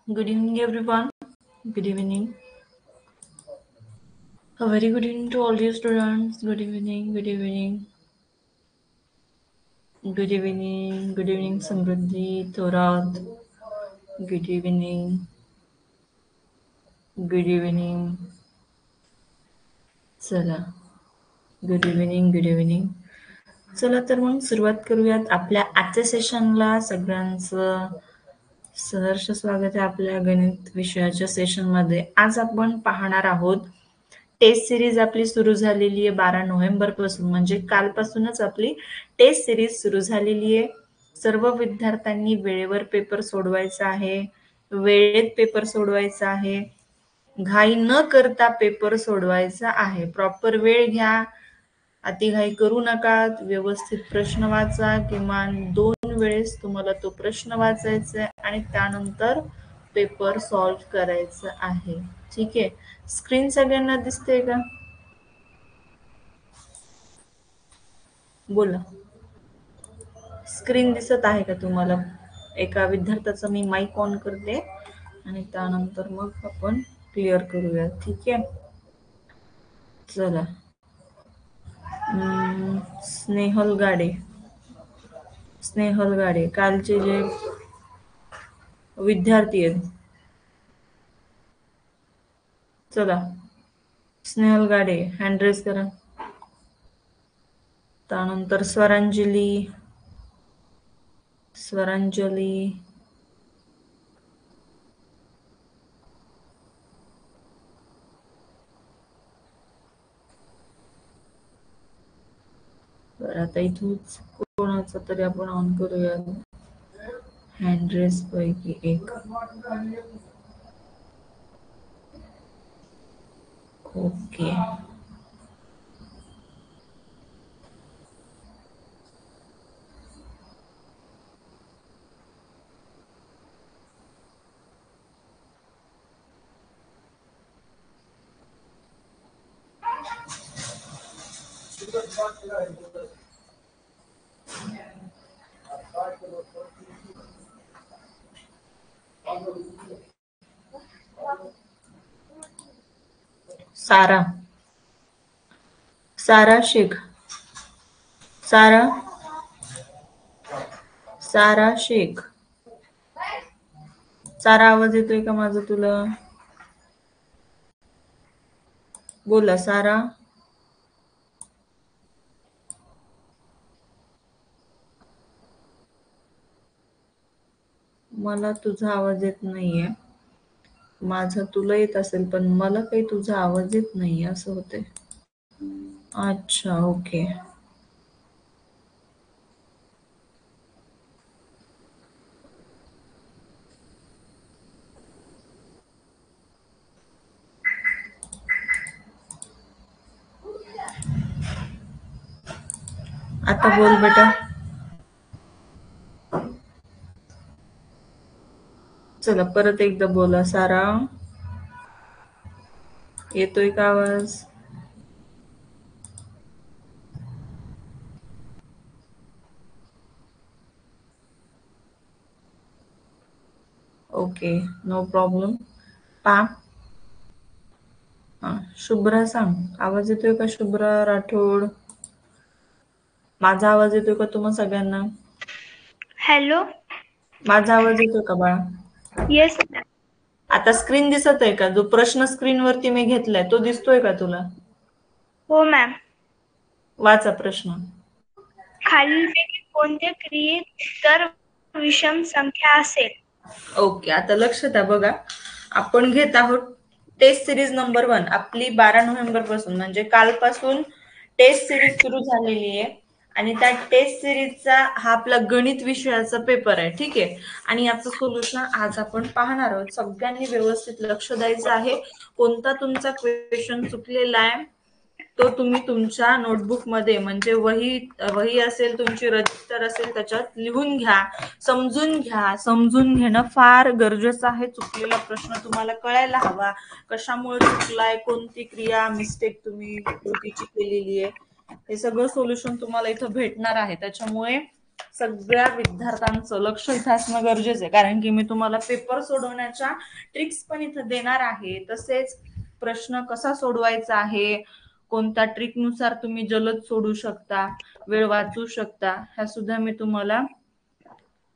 Good evening, everyone. Good evening. A very good evening to all you students. Good evening. Good evening. Good evening. Good evening, Samruddhi, Thorat. Good evening. Good evening. चला. Good evening. Good evening. चला तर मग सुरुवात करूयात आपल्या आजच्या सेशनला. सगळ्यांचं सहर्ष स्वागत आहे आपल्या गणित विषयाच्या सेशनमध्ये. आज आपण पाहणार आहोत टेस्ट सिरीज आपली सुरू झालेली आहे 12 नोव्हेंबर पासून, म्हणजे कालपासूनच आपली टेस्ट सिरीज सुरू झालेली आहे. सर्व विद्यार्थ्यांनी वेळेवर पेपर सोडवायचा आहे, वेळेत पेपर सोडवायचा आहे, घाई न करता पेपर सोडवायचा आहे. प्रॉपर वेळ घ्या, अतिघाई करू नका, व्यवस्थित प्रश्न वाचा. किमान 2 वेळेस तुम्हाला तो प्रश्न वाचायचा आहे आणि त्यानंतर पेपर सॉल्व्ह करायचा आहे. ठीक आहे. स्क्रीन सगळ्यांना दिसते का? बोला. स्क्रीन दिसत आहे का तुम्हाला? एका विद्यार्थ्याचा मी माईक ऑन करते आणि त्यानंतर मग आपण क्लिअर करूया. ठीक आहे. चला. स्नेहल गाडे कालचे जे विद्यार्थी आहेत. चला. स्नेहल गाडे हँड रेज करा. त्यानंतर स्वरांजली. बरं, आता इथूनच कोणाचा तरी आपण ऑन करूया हँड रेज पैकी एक. ओके. सारा शेख. सारा, आवाज येतोय का माझा तुला? बोला सारा. मला तुझा आवाज येत नाहीये. माझा तुला येत असेल पण मला काही तुझा आवाज येत नाहीये असं होतंय. अच्छा, ओके. आता बोल बेटा. चला परत एकदा बोला. सारा, येतोय का आवाज? Okay, no problem. शुभ्रा सांग, आवाज येतोय का शुभ्रा राठोड? माझा आवाज येतोय का तुम्हा सगळ्यांना? हॅलो. माझा आवाज येतोय का बाळा? येस. आता स्क्रीन दिसत आहे का? जो प्रश्न स्क्रीन वरती मी घेतलाय तो दिसतोय का तुला? हो मॅम. वाचा प्रश्न. खालीलपैकी कोणत्या क्रियेत तर विषम संख्या असेल? ओके, आता लक्ष द्या बघा. आपण घेत आहोत टेस्ट सिरीज नंबर 1. आपली 12 नोव्हेंबर पासून म्हणजे कालपासून टेस्ट सिरीज सुरू झालेली आहे आणि त्या टेस्ट सिरीजचा हा आपला गणित विषयाचा पेपर आहे. ठीक आहे. आणि याचं सोल्युशन आज आपण पाहणार आहोत. सगळ्यांनी व्यवस्थित लक्ष द्यायचं आहे. कोणता तुमचा क्वेश्चन चुकलेला आहे तो तुम्ही तुमच्या नोटबुक मध्ये म्हणजे वही असेल, तुमची रजिस्टर असेल, त्याच्यात लिहून घ्या. समजून घेणं फार गरजेचं आहे. चुकलेला प्रश्न तुम्हाला कळायला हवा, कशामुळे चुकलाय, कोणती क्रिया मिस्टेक तुम्ही कृतीची केलेली आहे, हे सगळं सोल्युशन तुम्हाला इथं भेटणार आहे. त्याच्यामुळे सगळ्या विद्यार्थ्यांचं लक्ष इथं असणं गरजेचं आहे, कारण की मी तुम्हाला पेपर सोडवण्याच्या ट्रिक्स पण इथं देणार आहे. तसेच प्रश्न कसा सोडवायचा आहे, कोणत्या ट्रिकनुसार तुम्ही जलद सोडू शकता, वेळ वाचू शकता, ह्या सुद्धा मी तुम्हाला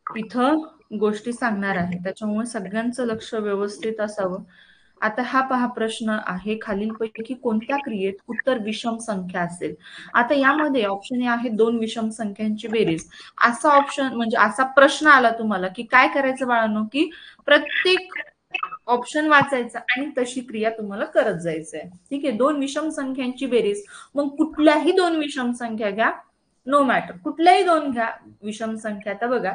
इथं गोष्टी सांगणार आहे. त्याच्यामुळे सगळ्यांचं लक्ष व्यवस्थित असावं. आता हा पहा प्रश्न आहे, खालीलपैकी कोणत्या क्रियेत उत्तर विषम संख्या असेल. आता यामध्ये ऑप्शन आहे दोन विषम संख्यांची बेरीज. असा ऑप्शन म्हणजे असा प्रश्न आला तुम्हाला की काय करायचं बाळांनो, की प्रत्येक ऑप्शन वाचायचा आणि तशी क्रिया तुम्हाला करत जायचंय. ठीक आहे, दोन विषम संख्यांची बेरीज. मग कुठल्याही दोन विषम संख्या घ्या, नो मॅटर, कुठल्याही दोन घ्या विषम संख्या. आता बघा,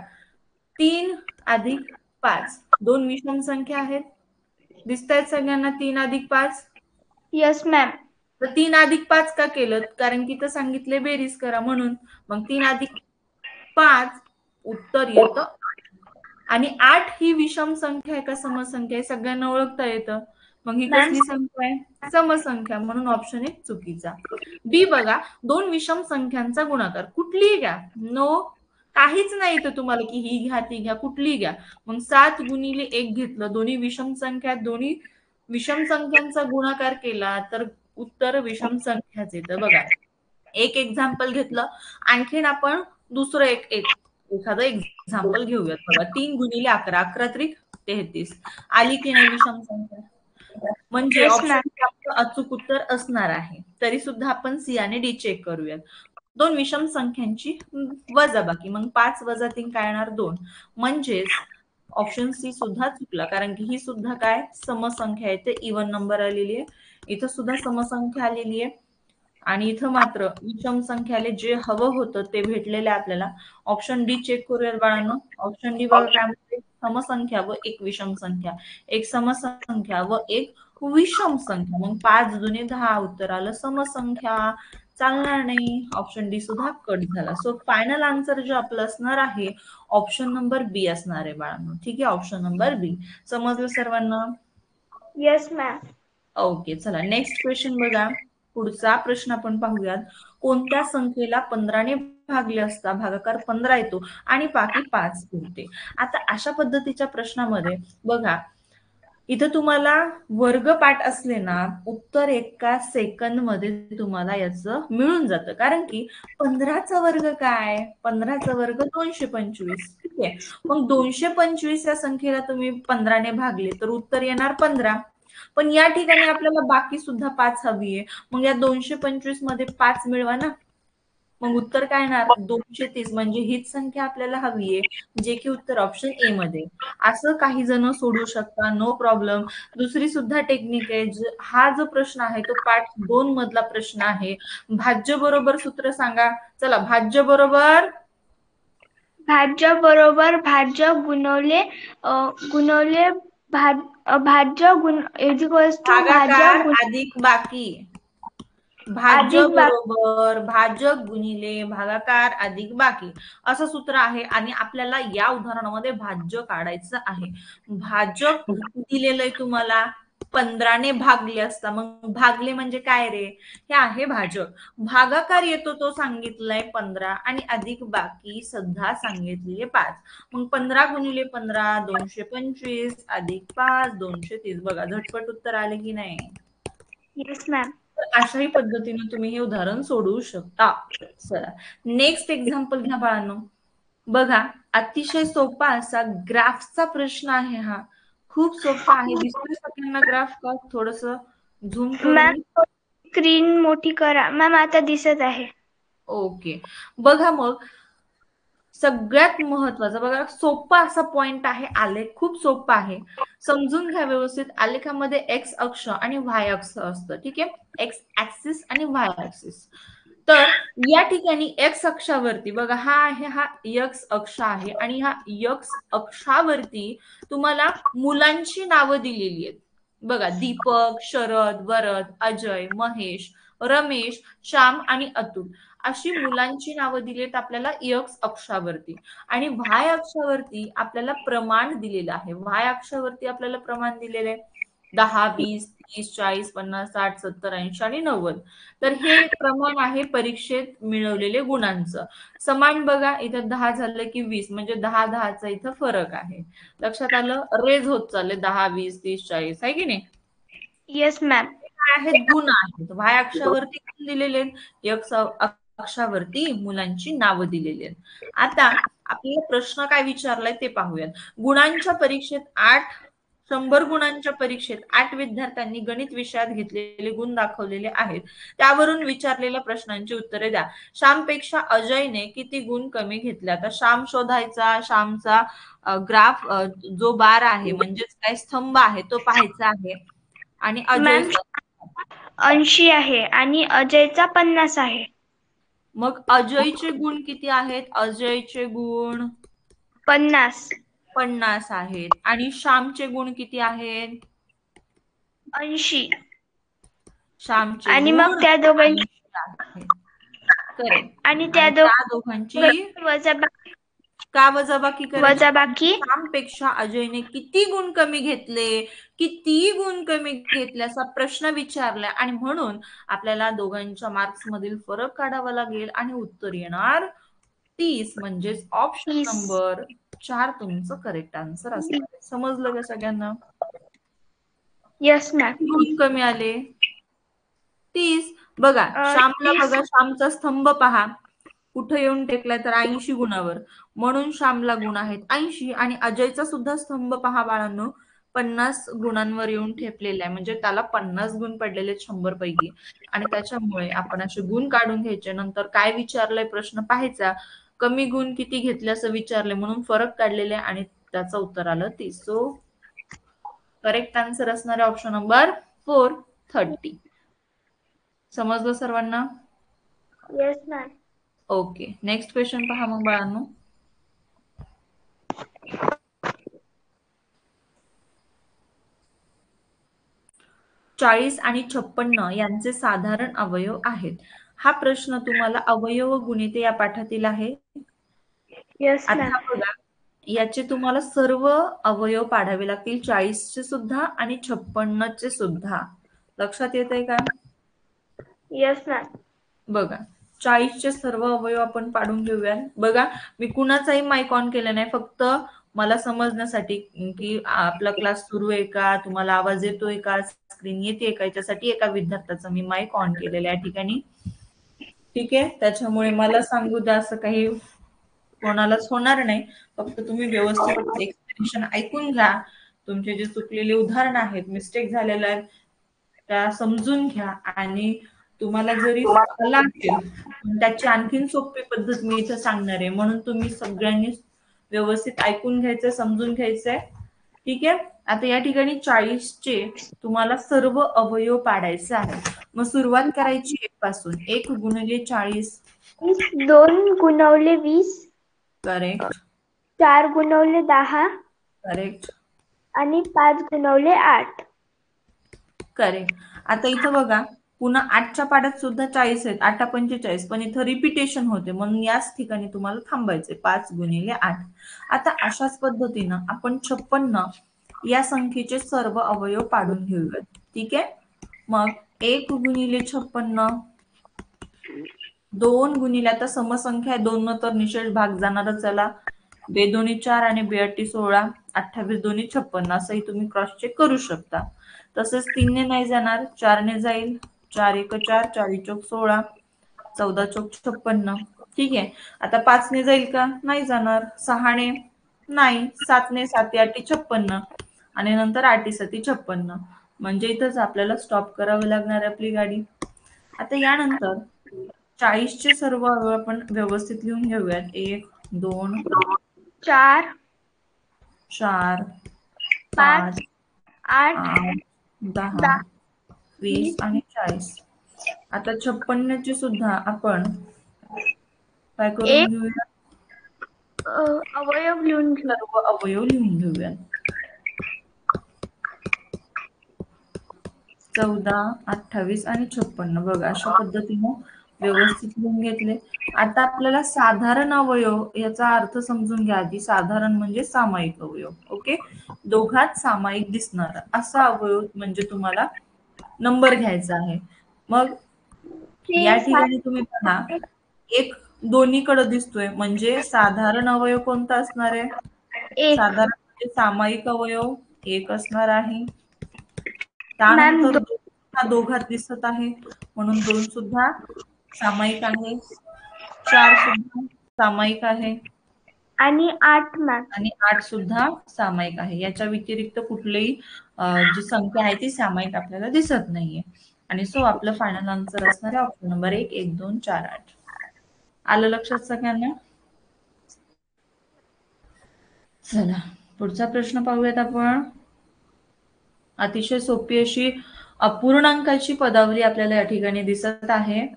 3+5 दोन विषम संख्या आहेत. दिसतायत सगळ्यांना 3+5? Yes ma'am. तर 3+5 का केलं, कारण की तर सांगितले बेरीज करा म्हणून. मग 3+5 उत्तर येतं 8. आणि 8 ही विषम संख्या आहे का समसंख्या आहे, सगळ्यांना ओळखता येतं. मग ही मॅम कसली संख्या आहे, समसंख्या, म्हणून ऑप्शन एक चुकीचा. बी बघा, दोन विषम संख्यांचा गुणाकार, कुठलीही घ्या, नो काहीच नाही तर तुम्हाला की ही घ्या ती घ्या, कुठलीही घ्या. मग 7x1 घेतलं, दोन्ही विषम संख्या, दोन्ही विषम संख्यांचा गुणाकार केला तर उत्तर विषम संख्याच येतं. बघा, एक एक्झाम्पल घेतलं, आणखीन आपण दुसरं एखादं एक्झाम्पल घेऊयात. बघा, 3x11, 11×3 = 33. आली की नाही विषम संख्या, म्हणजे येस मॅम. ऑप्शन अचूक उत्तर असणार आहे. तरी सुद्धा आपण सी आणि डी चेक करूयात. दोन विषम संख्यांची वजाबाकी, मग 5 - 3 काय येणार, 2. म्हणजेच ऑप्शन सी सुद्धा चुकला, कारण की ही सुद्धा काय समसंख्या आहे, ते इवन नंबर आलेली आहे. इथं सुद्धा समसंख्या आलेली आहे आणि इथं मात्र विषम संख्याले जे हवं होतं ते भेटलेलं आहे आपल्याला. ऑप्शन डी चेक करूयात बाळांनो. ऑप्शन डी बघा काय म्हणते, समसंख्या व एक विषम संख्या, एक समसंख्या व एक विषम संख्या. मग 5×2 = 10 उत्तर आलं समसंख्या. चालणार नाही, ऑप्शन डी सुद्धा कट झाला. सो फायनल आन्सर जे आपलं असणार आहे ऑप्शन नंबर बी असणार आहे बाळांनो. ठीक आहे, ऑप्शन नंबर बी. समजलं सर्वांना? Yes ma'am. ओके, चला नेक्स्ट क्वेश्चन बघा. पुढचा प्रश्न आपण पाहूयात. कोणत्या संख्येला 15ने भागले असता भागाकार 15 येतो आणि बाकी 5 उरते. आता अशा पद्धतीच्या प्रश्नामध्ये बघा, इथं तुम्हाला वर्गपाठ असले ना, उत्तर एका सेकंद मध्ये तुम्हाला याचं मिळून जातं. कारण की 15चा वर्ग काय, 15चा वर्ग 225. ठीक आहे, मग 225 या संख्येला तुम्ही 15ने भागले तर उत्तर येणार 15. पण या ठिकाणी आपल्याला बाकी सुद्धा 5 हवी आहे. मग या 225 मध्ये 5 मिळवा ना, मग उत्तर काय येणार 230. म्हणजे हीच संख्या आपल्याला हवी आहे, जे की उत्तर ऑप्शन ए मध्ये. असं काही जण सोडू शकता, नो प्रॉब्लेम. दुसरी सुद्धा टेक्निक आहे. हा जो प्रश्न आहे तो पार्ट 2 मधला प्रश्न आहे. भाज्य बरोबर सूत्र सांगा. चला, भाज्य बरोबर भाज्य बरोबर भाज्य गुणवले गुणवले भाज्य गुण इक्वल्स टू भाज्य भागाकार गुण अधिक बाकी. भाज्य अधिक बरोबर भाजक गुणिले भागाकार अधिक बाकी, असं सूत्र आहे. आणि आपल्याला या उदाहरणामध्ये भाज्य काढायचं आहे. भाजक दिलेलं आहे तुम्हाला, 15ने भागले असता, मग भागले म्हणजे काय रे, हे आहे भाजक. भागाकार येतो तो सांगितलाय 15 आणि अधिक बाकी सुद्धा सांगितले 5. मग 15×15 225 अधिक 5 230. बघा, झटपट उत्तर आले की नाही. Yes ma'am. तर अशाही पद्धतीने तुम्ही हे उदाहरण सोडवू शकता. चला नेक्स्ट एक्झाम्पल घ्या बाळांनो. बघा, अतिशय सोपा असा ग्राफचा प्रश्न आहे हा. खूप सोपा आहे. दिसतोय सगळ्यांना ग्राफ का, थोडस झूम करू मॅम मी. स्क्रीन मोठी करा. मॅम आता दिसत आहे. ओके, बघा मग सगळ्यात महत्वाचा बघा, सोपा असा पॉइंट आहे. आलेख खूप सोपा आहे, समजून घ्या व्यवस्थित. आलेखामध्ये एक्स अक्ष आणि वाय अक्ष असतं. ठीक आहे, एक्स ऍक्सिस आणि वाय ऍक्सिस. तर या ठिकाणी एक्स अक्षावरती बघा, हा आहे, हा एक्स अक्ष आहे आणि ह्या एक्स अक्षावरती तुम्हाला मुलांची नावं दिलेली आहेत. बघा, दीपक, शरद, वरद, अजय, महेश, रमेश, श्याम आणि अतुल, अशी मुलांची नावं दिलीत आपल्याला एक्स अक्षावरती. आणि वाय अक्षावरती आपल्याला प्रमाण दिलेलं आहे. वाय अक्षावरती आपल्याला प्रमाण दिलेलं आहे 10, 20, 30, 40, 50, 60, 70, 80 आणि 90. तर हे प्रमाण आहे परीक्षेत मिळवलेले गुणांचं. समान बघा, इथं 10 झालं की 20, म्हणजे 10 10चा इथं फरक आहे. लक्षात आलं? रेज होत चालले 10, 20, 30, 40, आहे की नाही? Yes ma'am. काय आहेत? गुण आहेत. वाय अक्षावरती गुण दिलेले आहेत, एक्स अक्षावरती मुलांची नावं दिलेली आहेत. आता आपल्याला प्रश्न काय विचारलाय ते पाहूयात. गुणांच्या परीक्षेत 100 गुणांच्या परीक्षेत 8 विद्यार्थ्यांनी गणित विषयात घेतलेले गुण दाखवलेले आहेत. त्यावरून विचारलेल्या प्रश्नांची उत्तरे द्या. श्यामपेक्षा अजयने किती गुण कमी घेतले? आता श्याम शोधायचा, श्यामचा ग्राफ जो बार आहे म्हणजेच काय स्तंभ आहे तो पाहायचा आहे. आणि अजय मॅम 80 आहे आणि अजयचा 50 आहे. मग अजयचे गुण किती आहेत? अजयचे गुण 50. 50 आहेत. आणि श्यामचे गुण किती आहेत? 80. श्यामचे आणि मग गुण त्या दोघांची 80 आहेत. करेक्ट. आणि आणि त्या त्या दोघांची वजाबाकी का वजाबाकी करायची? वजाबाकी श्यामपेक्षा अजयने किती गुण कमी घेतले? किती गुण कमी घेतले असा प्रश्न विचारलाय आणि म्हणून आपल्याला दोघांच्या मार्क्स मधील फरक काढावा लागेल आणि उत्तर येणार 30, म्हणजेच ऑप्शन 30. नंबर 4 तुमचं करेक्ट आन्सर असणार आहे. समजलं का सगळ्यांना? Yes ma'am. गुण कमी आले 30. बघा श्यामला, 30. बघा श्यामचा स्तंभ पहा कुठे येऊन टेकलाय तर 80 गुणावर, म्हणून श्यामला गुण आहेत 80. आणि अजयचा सुद्धा स्तंभ पहा बाळांनो, 50 गुणांवर येऊन ठेपलेला आहे, म्हणजे त्याला 50 गुण पडलेले 100 पैकी. आणि त्याच्यामुळे आपण असे गुण काढून घ्यायचे. नंतर काय विचारलंय प्रश्न पाहायचा, कमी गुण किती घेतले असं विचारले म्हणून फरक काढलेले आणि त्याचं उत्तर आलं 30. सो करेक्ट आन्सर असणारे ऑप्शन नंबर 4, 30. समजलं सर्वांना? Yes ma'am. Okay, next question पहा मग बाळांनो. 40 आणि 56 यांचे साधारण अवयव आहेत. हा प्रश्न तुम्हाला अवयव गुणिते या पाठातील आहे. Yes ma'am. आता बघा, याचे तुम्हाला सर्व अवयव पाडावे लागतील, 40 चे सुद्धा आणि 56 चे सुद्धा. लक्षात येत आहे का? Yes ma'am. बघा, 40 चे सर्व अवयव आपण पाडून घेऊया. बघा, मी कुणाचाही माईक ऑन केला नाही, फक्त मला समजण्यासाठी की आपला क्लास सुरू आहे का, तुम्हाला आवाज येतोय का, स्क्रीन येते का, याच्यासाठी एका विद्यार्थ्याचा मी माईक ऑन केलेला आहे या ठिकाणी. ठीक आहे, त्याच्यामुळे मला सांगू द्या, असं काही कोणालाच होणार नाही. फक्त तुम्ही व्यवस्थित एक्सप्लेनेशन ऐकून घ्या. तुमचे जे चुकलेले उदाहरण आहेत, मिस्टेक झालेल्या आहेत, त्या समजून घ्या. आणि तुम्हाला जरी आला असेल त्याची आणखीन सोपी पद्धत मी इथं सांगणार आहे, म्हणून तुम्ही सगळ्यांनी व्यवस्थित ऐकून घ्यायचंय, समजून घ्यायचंय. ठीक आहे. आता या ठिकाणी 40 चे तुम्हाला सर्व अवयव पाडायचे आहेत. मग सुरुवात करायची 1 पासून. 1 गुणिले 40. 2 गुणवले 20. करेक्ट. 4 गुणवले 10. करेक्ट. आणि 5 गुणवले 8. करेक्ट. आता इथं बघा, पुन्हा 8च्या पाड्यात सुद्धा 40 आहेत, 8 45, पण इथं रिपिटेशन होते, म्हणून याच ठिकाणी तुम्हाला थांबायचे. 5 गुणिले 8. आता अशाच पद्धतीनं आपण 56 या संख्येचे सर्व अवयव पाडून घेऊयात. ठीक आहे. मग 1 गुणिले 56, 2 गुणिले, आता समसंख्या आहे 2 न तर निशेष भाग जाणारच. चला, 2 दोन्ही 4 आणि 2 8 16, 28 दोन्ही 56, असंही तुम्ही क्रॉस चेक करू शकता. तसेच 3 ने नाही जाणार, 4 ने जाईल. 4 1 4, 4 चौक 16, 14 चौक 56. ठीक आहे. आता 5 ने जाईल का? नाही जाणार. 6 ने नाही. 7 ने 7 8 56 आणि नंतर 8 7 56. म्हणजे इथंच आपल्याला स्टॉप करावं लागणार आहे आपली गाडी. आता यानंतर 40 चे सर्व अवयव आपण व्यवस्थित लिहून घेऊयात. 1 2 4 4 5 5 8 8 10 20 आणि 40. आता 56 चे सुद्धा आपण काय करून एक घेऊया, अवयव लिहून घेऊ. सर्व अवयव लिहून घेऊया. 14 28 आणि 56. बघा, अशा पद्धतीनं व्यवस्थित लिहून घेतले. आता आपल्याला साधारण अवयव याचा अर्थ समजून घ्या आधी. साधारण म्हणजे सामायिक अवयव. ओके, दोघात सामायिक दिसणार असा अवयव म्हणजे तुम्हाला नंबर घ्यायचा आहे. मग या ठिकाणी तुम्ही पहा, एक दोन्हीकडे दिसतोय म्हणजे साधारण अवयव कोणता असणार आहे? एक. साधारण म्हणजे सामायिक अवयव एक असणार आहे. मॅम त्यानंतर दोन हा दोघात दिसत आहे म्हणून दोन सुद्धा सामायिक आहे. 4 सुद्धा सामायिक आहे आणि 8 मॅम. आणि 8 सुद्धा सामायिक आहे. याच्या व्यतिरिक्त कुठलीही जी संख्या आहे ती सामायिक आपल्याला दिसत नाहीये. आणि सो आपलं फायनल आन्सर असणार आहे ऑप्शन नंबर 1, 1, 2, 4, 8. आलं लक्षात सगळ्यांना? चला पुढचा प्रश्न पाहूयात आपण. अतिशय सोपी अशी अपूर्णांकाची पदावली आपल्याला या ठिकाणी दिसत आहे.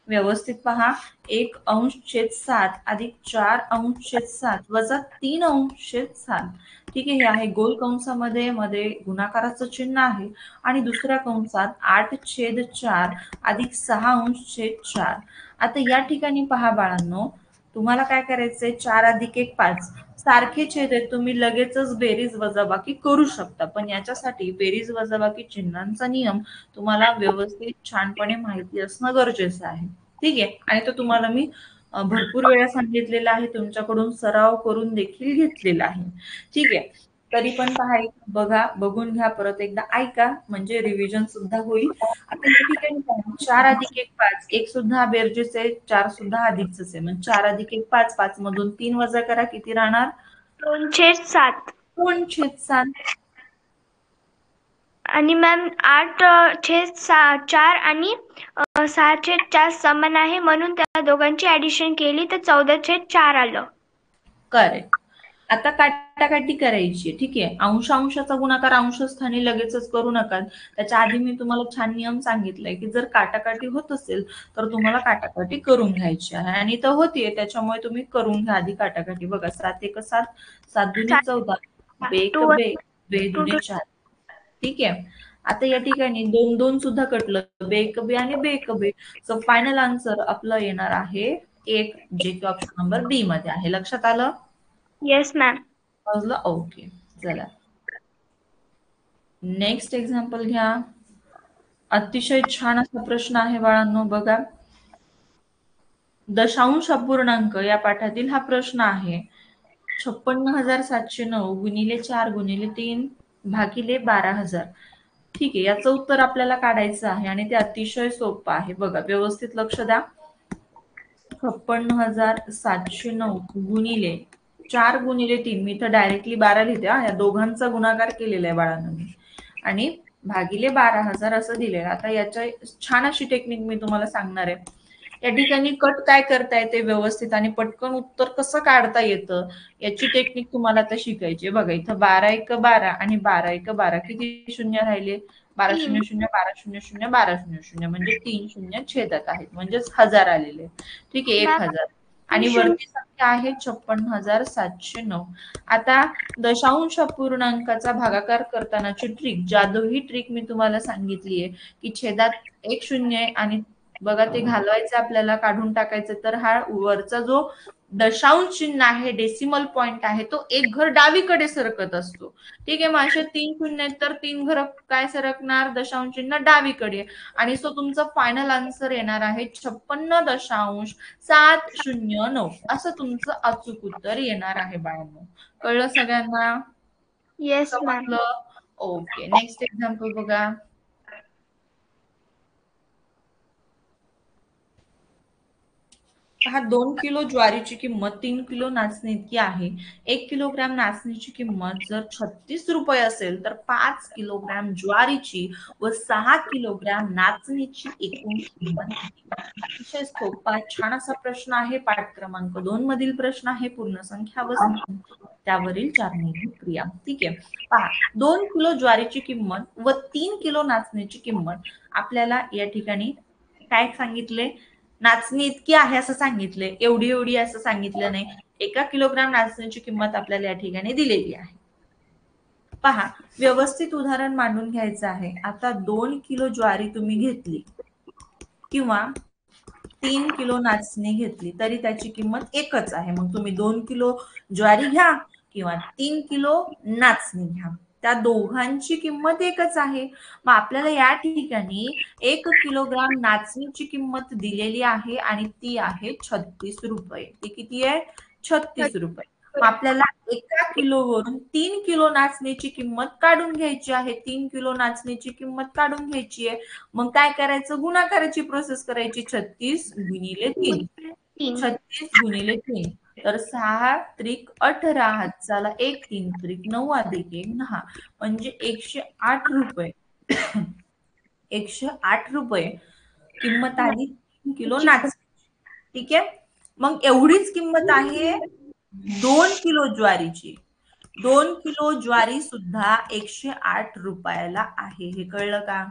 व्यवस्थित पहा. 1/7 अधिक 4/7 वजा 3/7. ठीक आहे, हे आहे गोल कंसामध्ये मध्ये गुणाकाराचं चिन्ह आहे आणि दुसऱ्या कंसात 8/4 अधिक 6/4. आता या ठिकाणी पहा बाळांनो, तुम्हाला काय करायचंय? 4 अधिक 1 5 सारखे छेद आहेत, तुम्ही लगेचच बेरीज वजाबाकी करू शकता, पण याच्यासाठी बेरीज वजाबाकी चिन्हांचा नियम तुम्हाला व्यवस्थित छानपणे माहिती असणं गरजेचं आहे. ठीक आहे, आणि तो तुम्हाला मी भरपूर वेळा सांगितलेला आहे, तुमच्याकडून सराव करून देखील घेतलेला आहे. ठीक आहे, तरी पण पहा, बघा, बघून घ्या, परत एकदा ऐका म्हणजे रिव्हिजन सुद्धा होईल. आता या ठिकाणी 4 अधिक 1 5, 1 सुद्धा बेरजेच आहे, 4 सुद्धा अधिकच आहे. मग 4 अधिक 1 5, 5 मधून 3 वजा करा, किती राहणार? 2/7. 2/7. आणि मॅम 8/4 आणि 6/4 समान आहे म्हणून त्या दोघांची ऍडिशन केली तर 14/4 आलं. करेक्ट. आता काटाकाटी करायची. ठीक आहे, अंशाचा गुणाकार अंशस्थानी लगेचच करू नका. त्याच्या आधी मी तुम्हाला छान नियम सांगितलाय की जर काटाकाटी होत असेल तर तुम्हाला काटाकाटी करून घ्यायची आहे, आणि तर होतीये त्याच्यामुळे तुम्ही करून घ्या आधी काटाकाटी. बघा, 7 1 7, 7 दुनी 14, बेक टू बे, बे टू दुनी 4. ठीक आहे, आता या ठिकाणी 2 2 सुद्धा कटलं, बेक बे आणि बेक बे. सो फायनल आन्सर आपलं येणार आहे 1, जे की ऑप्शन नंबर बी मध्ये आहे. लक्षात आलं? Yes ma'am. समजलं? ओके, चला नेक्स्ट एक्झाम्पल घ्या. अतिशय छान असा प्रश्न आहे बाळांनो. बघा, दशांश अपूर्णांक या पाठातील हा प्रश्न आहे. 56,709 गुणिले 4 गुणिले 3 भागिले 12,000. ठीक आहे, याचं उत्तर आपल्याला काढायचं आहे आणि ते अतिशय सोपं आहे. बघा, व्यवस्थित लक्ष द्या. 56,709 गुणिले 4 गुणिले 3, मी इथं डायरेक्टली 12 लिहिते. या दोघांचा गुणाकार केलेला आहे बाळांनो मी, आणि भागिले 12,000 असं दिलेलं. आता याच्या छान अशी टेक्निक मी तुम्हाला सांगणार आहे. या ठिकाणी कट काय करता येते व्यवस्थित आणि पटकन उत्तर कसं काढता येतं याची टेक्निक तुम्हाला आता शिकायची आहे. बघा, इथं 12 1 12 आणि 12 1 12, किती शून्य राहिले? 12 0 0, 12 0 0, 12 0 0, म्हणजे 3 शून्य छेदत आहेत, म्हणजेच 1000 आलेले. ठीक आहे, 1000. आणि वरती संख्या आहे 56,709. आता दशांश अपूर्णांकाचा भागाकार करतानाची ट्रिक, जादू ट्रिक मी तुम्हाला सांगितली आहे की छेदात एक शून्य आहे आणि बघा ते घालवायचं आपल्याला, काढून टाकायचं. तर हा वरचा जो दशांश चिन्ह आहे, डेसिमल पॉइंट आहे, तो एक घर डावीकडे सरकत असतो. ठीक आहे, मग असे 3 शून्य आहेत तर 3 घर काय सरकणार? दशांश चिन्ह डावीकडे. आणि सो तुमचं फायनल आन्सर येणार आहे 56,709. असं तुमचं अचूक उत्तर येणार आहे बाळांनो. कळलं सगळ्यांना? Yes ma'am. समजलं? ओके, नेक्स्ट एक्झाम्पल बघा. पहा, 2 किलो ज्वारीची किंमत 3 किलो नाचणी इतकी आहे. 1 किलोग्रॅम नाचणीची किंमत जर 36 रुपये असेल तर 5 किलोग्रॅम ज्वारीची व 6 किलोग्रॅम नाचणीची एकूण किंमत किती? अतिशय सोपा छान असा प्रश्न आहे. पाठ क्रमांक 2 मधील प्रश्न आहे. पूर्ण संख्या व त्यावरील 4 मूलभूत क्रिया. ठीक आहे, पहा, 2 किलो ज्वारीची किंमत व 3 किलो नाचणीची किंमत आपल्याला या ठिकाणी काय सांगितले? नाचणी इतकी आहे असं सांगितले, एवढी एवढी असं सांगितलं नाही. 1 किलोग्राम नाचणीची किंमत आपल्याला या ठिकाणी दिलेली आहे. पहा, व्यवस्थित उदाहरण मांडून घ्यायचं आहे. आता 2 किलो ज्वारी तुम्ही घेतली किंवा 3 किलो नाचणी घेतली तरी त्याची किंमत एकच आहे. मग तुम्ही 2 किलो ज्वारी घ्या किंवा 3 किलो नाचणी घ्या, त्या दोघांची किंमत एकच आहे. मग आपल्याला या ठिकाणी 1 किलोग्राम नाचणीची किंमत दिलेली आहे आणि ती आहे 36 रुपये. ती किती आहे? 36 रुपये. मग आपल्याला एका किलोवरून 3 किलो नाचणीची किंमत काढून घ्यायची आहे. 3 किलो नाचणीची किंमत काढून घ्यायची आहे. मग काय करायचं? गुणाकाराची प्रोसेस करायची. 36 गुणिले 3. 36 गुणिले 3 तर 6 त्रिक 18, हातचाला 1 3 त्रिक 9 अधिक 1 10 म्हणजे 108 रुपये. 108 रुपये किंमत आली 3 किलो नाचणी. ठीक आहे. मग एवढीच किंमत आहे 2 किलो ज्वारीची. 2 किलो ज्वारी सुद्धा 108 रुपयाला आहे. हे कळलं का?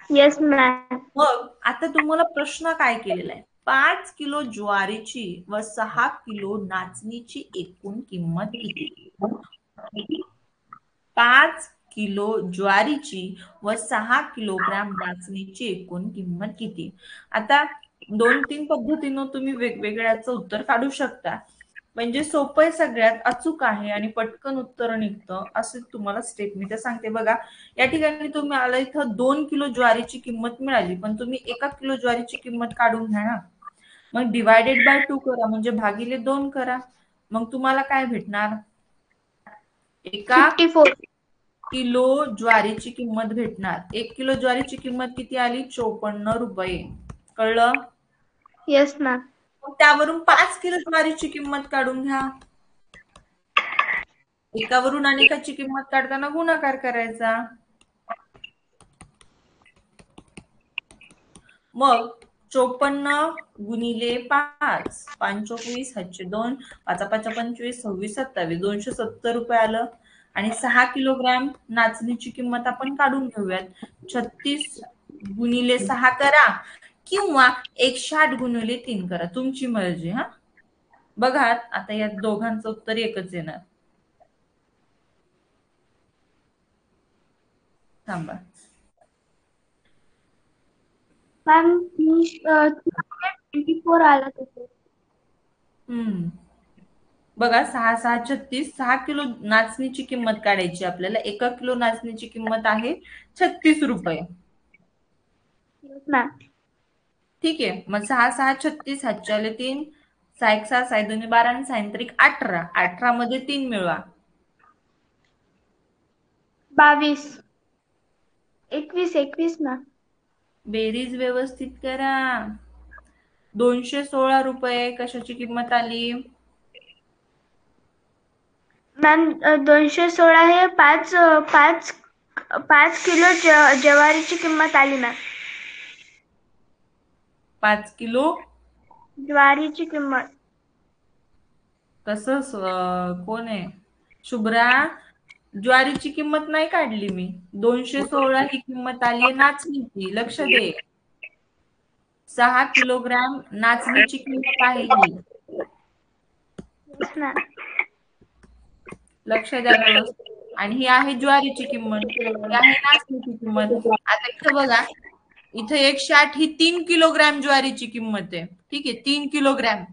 Yes ma'am. मग आता तुम्हाला प्रश्न काय केलेला आहे? 5 किलो ज्वारीची व 6 किलो नाचणीची एकूण किंमत किती? 5 किलो ज्वारीची व 6 किलोग्राम नाचणीची एकूण किंमत किती? आता 2-3 पद्धतीनं तुम्ही वेगवेगळ्याचं उत्तर काढू शकता. म्हणजे सोपं आहे, सगळ्यात अचूक आहे आणि पटकन उत्तर निघतं असं तुम्हाला स्टेप मी तर सांगते. बघा या ठिकाणी तुम्हाला इथं 2 किलो ज्वारीची किंमत मिळाली, पण तुम्ही 1 किलो ज्वारीची किंमत काढून घ्या ना. मग डिवायडेड बाय 2 करा, म्हणजे भागिले 2 करा. मग तुम्हाला काय भेटणार? 1 किलो ज्वारीची किंमत भेटणार. 1 किलो ज्वारीची किंमत किती आली? 54 रुपये. कळलं? Yes ma'am. मग त्यावरून 5 किलो ज्वारीची किंमत काढून घ्या. एकावरून अनेकाची किंमत काढताना गुणाकार करायचा. मग 54 गुणिले 5, 5 चोक 20, 7 2, 5 5 25, 26 27, 270 रुपये आलं. आणि 6 किलोग्राम नाचणीची किंमत आपण काढून घेऊयात. 36 गुणिले 6 करा किंवा 108 गुणिले 3 करा, तुमची मर्जी. हा बघा आता या दोघांचं उत्तर एकच येणार. थांबा. मॅम 24 आला तसं. बघा 6 6 36, 6 किलो नाचणीची किंमत काढायची आपल्याला. 1 किलो नाचणीची किंमत आहे 36 रुपये. Yes ma'am. ठीक आहे. मग 6 6 36, हातचे आले 3, 6 1 6, 6 2 12 आणि 6 3 18. 18 मध्ये 3 मिळवा. 22. 21 मॅम. बेरीज व्यवस्थित करा. 216 रुपये कशाची किंमत आली? मॅम 216 हे 5 किलो ज्वारीची किंमत आली मॅम. 5 किलो ज्वारीची किंमत. तसंच कोण आहे? शुभ्रा, ज्वारीची किंमत नाही काढली मी. 216 ही किंमत आली आहे नाचणीची. लक्ष दे. 6 किलोग्राम नाचणीची किंमत आहे ही. Yes ma'am. लक्ष द्या व्यवस्थित. आणि ही आहे ज्वारीची किंमत, ही आहे नाचणीची किंमत. आता इथं बघा, इथं 108 ही 3 किलोग्राम ज्वारीची किंमत आहे. ठीक आहे, 3 किलोग्राम.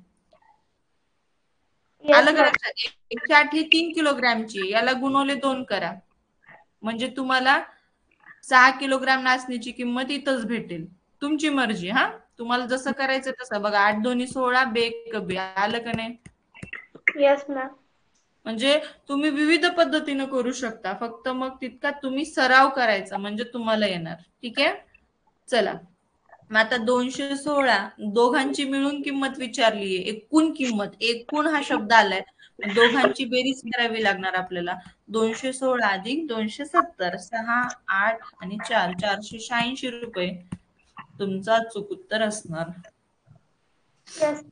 आलं का लक्षात? 108 ही 3 किलोग्रामची. याला गुणवले 2 करा, म्हणजे तुम्हाला 6 किलोग्राम नाचणीची किंमत इथंच भेटेल. तुमची मर्जी. हा तुम्हाला जसं करायचं तसं. बघा 8 2 16, बेक बे. आलं का नाही? Yes ma'am. म्हणजे तुम्ही विविध पद्धतीने करू शकता, फक्त मग तितका तुम्ही सराव करायचा म्हणजे तुम्हाला येणार. ठीक आहे. चला मग आता 216 दोघांची मिळून किंमत विचारली आहे. एकूण किंमत, एकूण हा शब्द आलाय, दोघांची बेरीज करावी लागणार आपल्याला. 216 अधिक 270, 6 8 आणि 4 486 रुपये तुमचं अचूक उत्तर असणार. येस.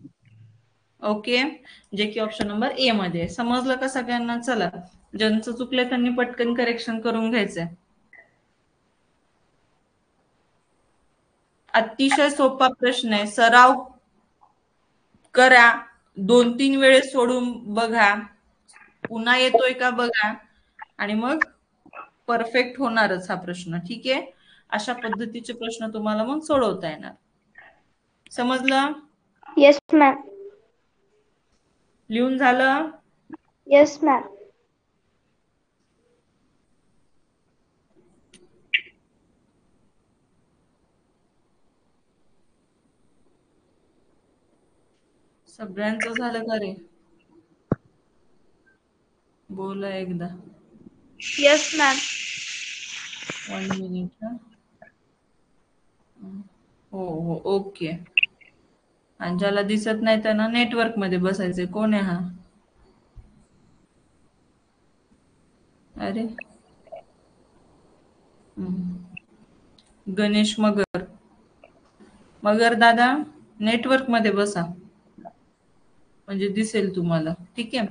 ओके, जे की ऑप्शन नंबर ए मध्ये. समजलं का सगळ्यांना? चला, ज्यांचं चुकलं त्यांनी पटकन करेक्शन करून घ्यायचंय. अतिशय सोपा प्रश्न आहे. सराव करा, 2-3 वेळेस सोडून बघा, पुन्हा येतोय का बघा, आणि मग परफेक्ट होणारच हा प्रश्न. ठीक आहे. अशा पद्धतीचे प्रश्न तुम्हाला मग सोडवता येणार. समजलं? Yes ma'am. लिहून झालं? Yes ma'am. सगळ्यांचं झालं का रे? बोला एकदा. Yes ma'am. 1 मिनिट. हो हो ओके. आणि ज्याला दिसत नाही त्यांना नेटवर्क मध्ये बसायचंय. कोण आहे हा? अरे गणेश मगर. मगर दादा नेटवर्क मध्ये बसा, म्हणजे दिसेल तुम्हाला. ठीक आहे.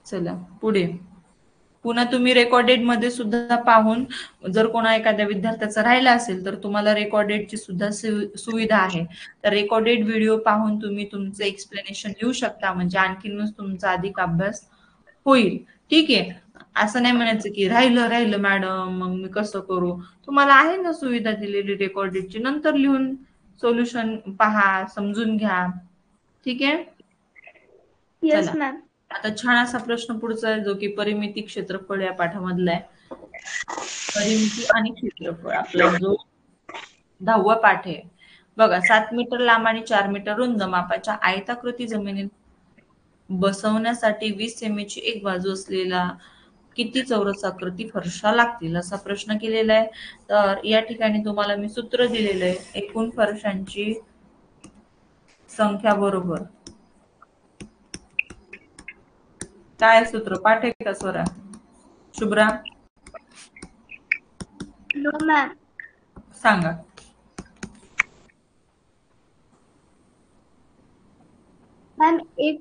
चला पुढे. पुन्हा तुम्ही रेकॉर्डेड मध्ये सुद्धा पाहून, जर कोणा एखाद्या विद्यार्थ्याचा राहिला असेल तर तुम्हाला रेकॉर्डेडची सुद्धा सुविधा आहे. तर रेकॉर्डेड व्हिडिओ पाहून तुम्ही तुमचं एक्सप्लेनेशन लिहू शकता, म्हणजे आणखीनच तुमचा अधिक अभ्यास होईल. ठीक आहे. असं नाही म्हणायचं की राहिलं मॅडम मग मी कसं करू. तुम्हाला आहे ना सुविधा दिलेली रेकॉर्डेडची, नंतर लिहून सोल्युशन पहा, समजून घ्या. ठीक आहे. येस चला मॅम. आता छान असा प्रश्न पुढचा आहे, जो की परिमिती क्षेत्रफळ या पाठामधला आहे. परिमिती आणि क्षेत्रफळ आपला जो 10वा पाठ आहे. बघा, 7 मीटर लांब आणि 4 मीटर रुंद मापाच्या आयताकृती जमिनीत बसवण्यासाठी 20 सेमीची एक बाजू असलेला किती चौरसाकृती फरशा लागतील, असा प्रश्न केलेला आहे. तर या ठिकाणी तुम्हाला मी सूत्र दिलेलं आहे. एकूण फरशांची संख्या बरोबर काय सूत्र पाठ आहे का स्वरा? Shubhra no ma'am. सांगा. मॅम एक